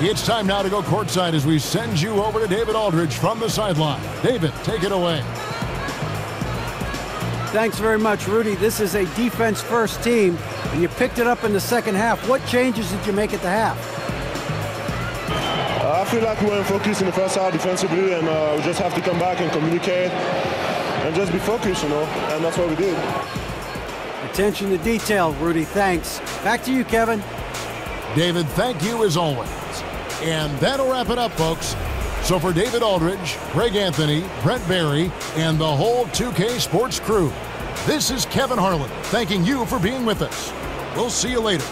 It's time now to go courtside as we send you over to David Aldridge from the sideline. David, take it away. Thanks very much, Rudy. This is a defense-first team, and you picked it up in the second half. What changes did you make at the half? I feel like we weren't focused in the first half defensively, and we just have to come back and communicate and just be focused, and that's what we did. Attention to detail, Rudy. Thanks. Back to you, Kevin. David, thank you as always. And that'll wrap it up, folks. So for David Aldridge, Greg Anthony, Brent Barry, and the whole 2K Sports crew, this is Kevin Harlan thanking you for being with us. We'll see you later.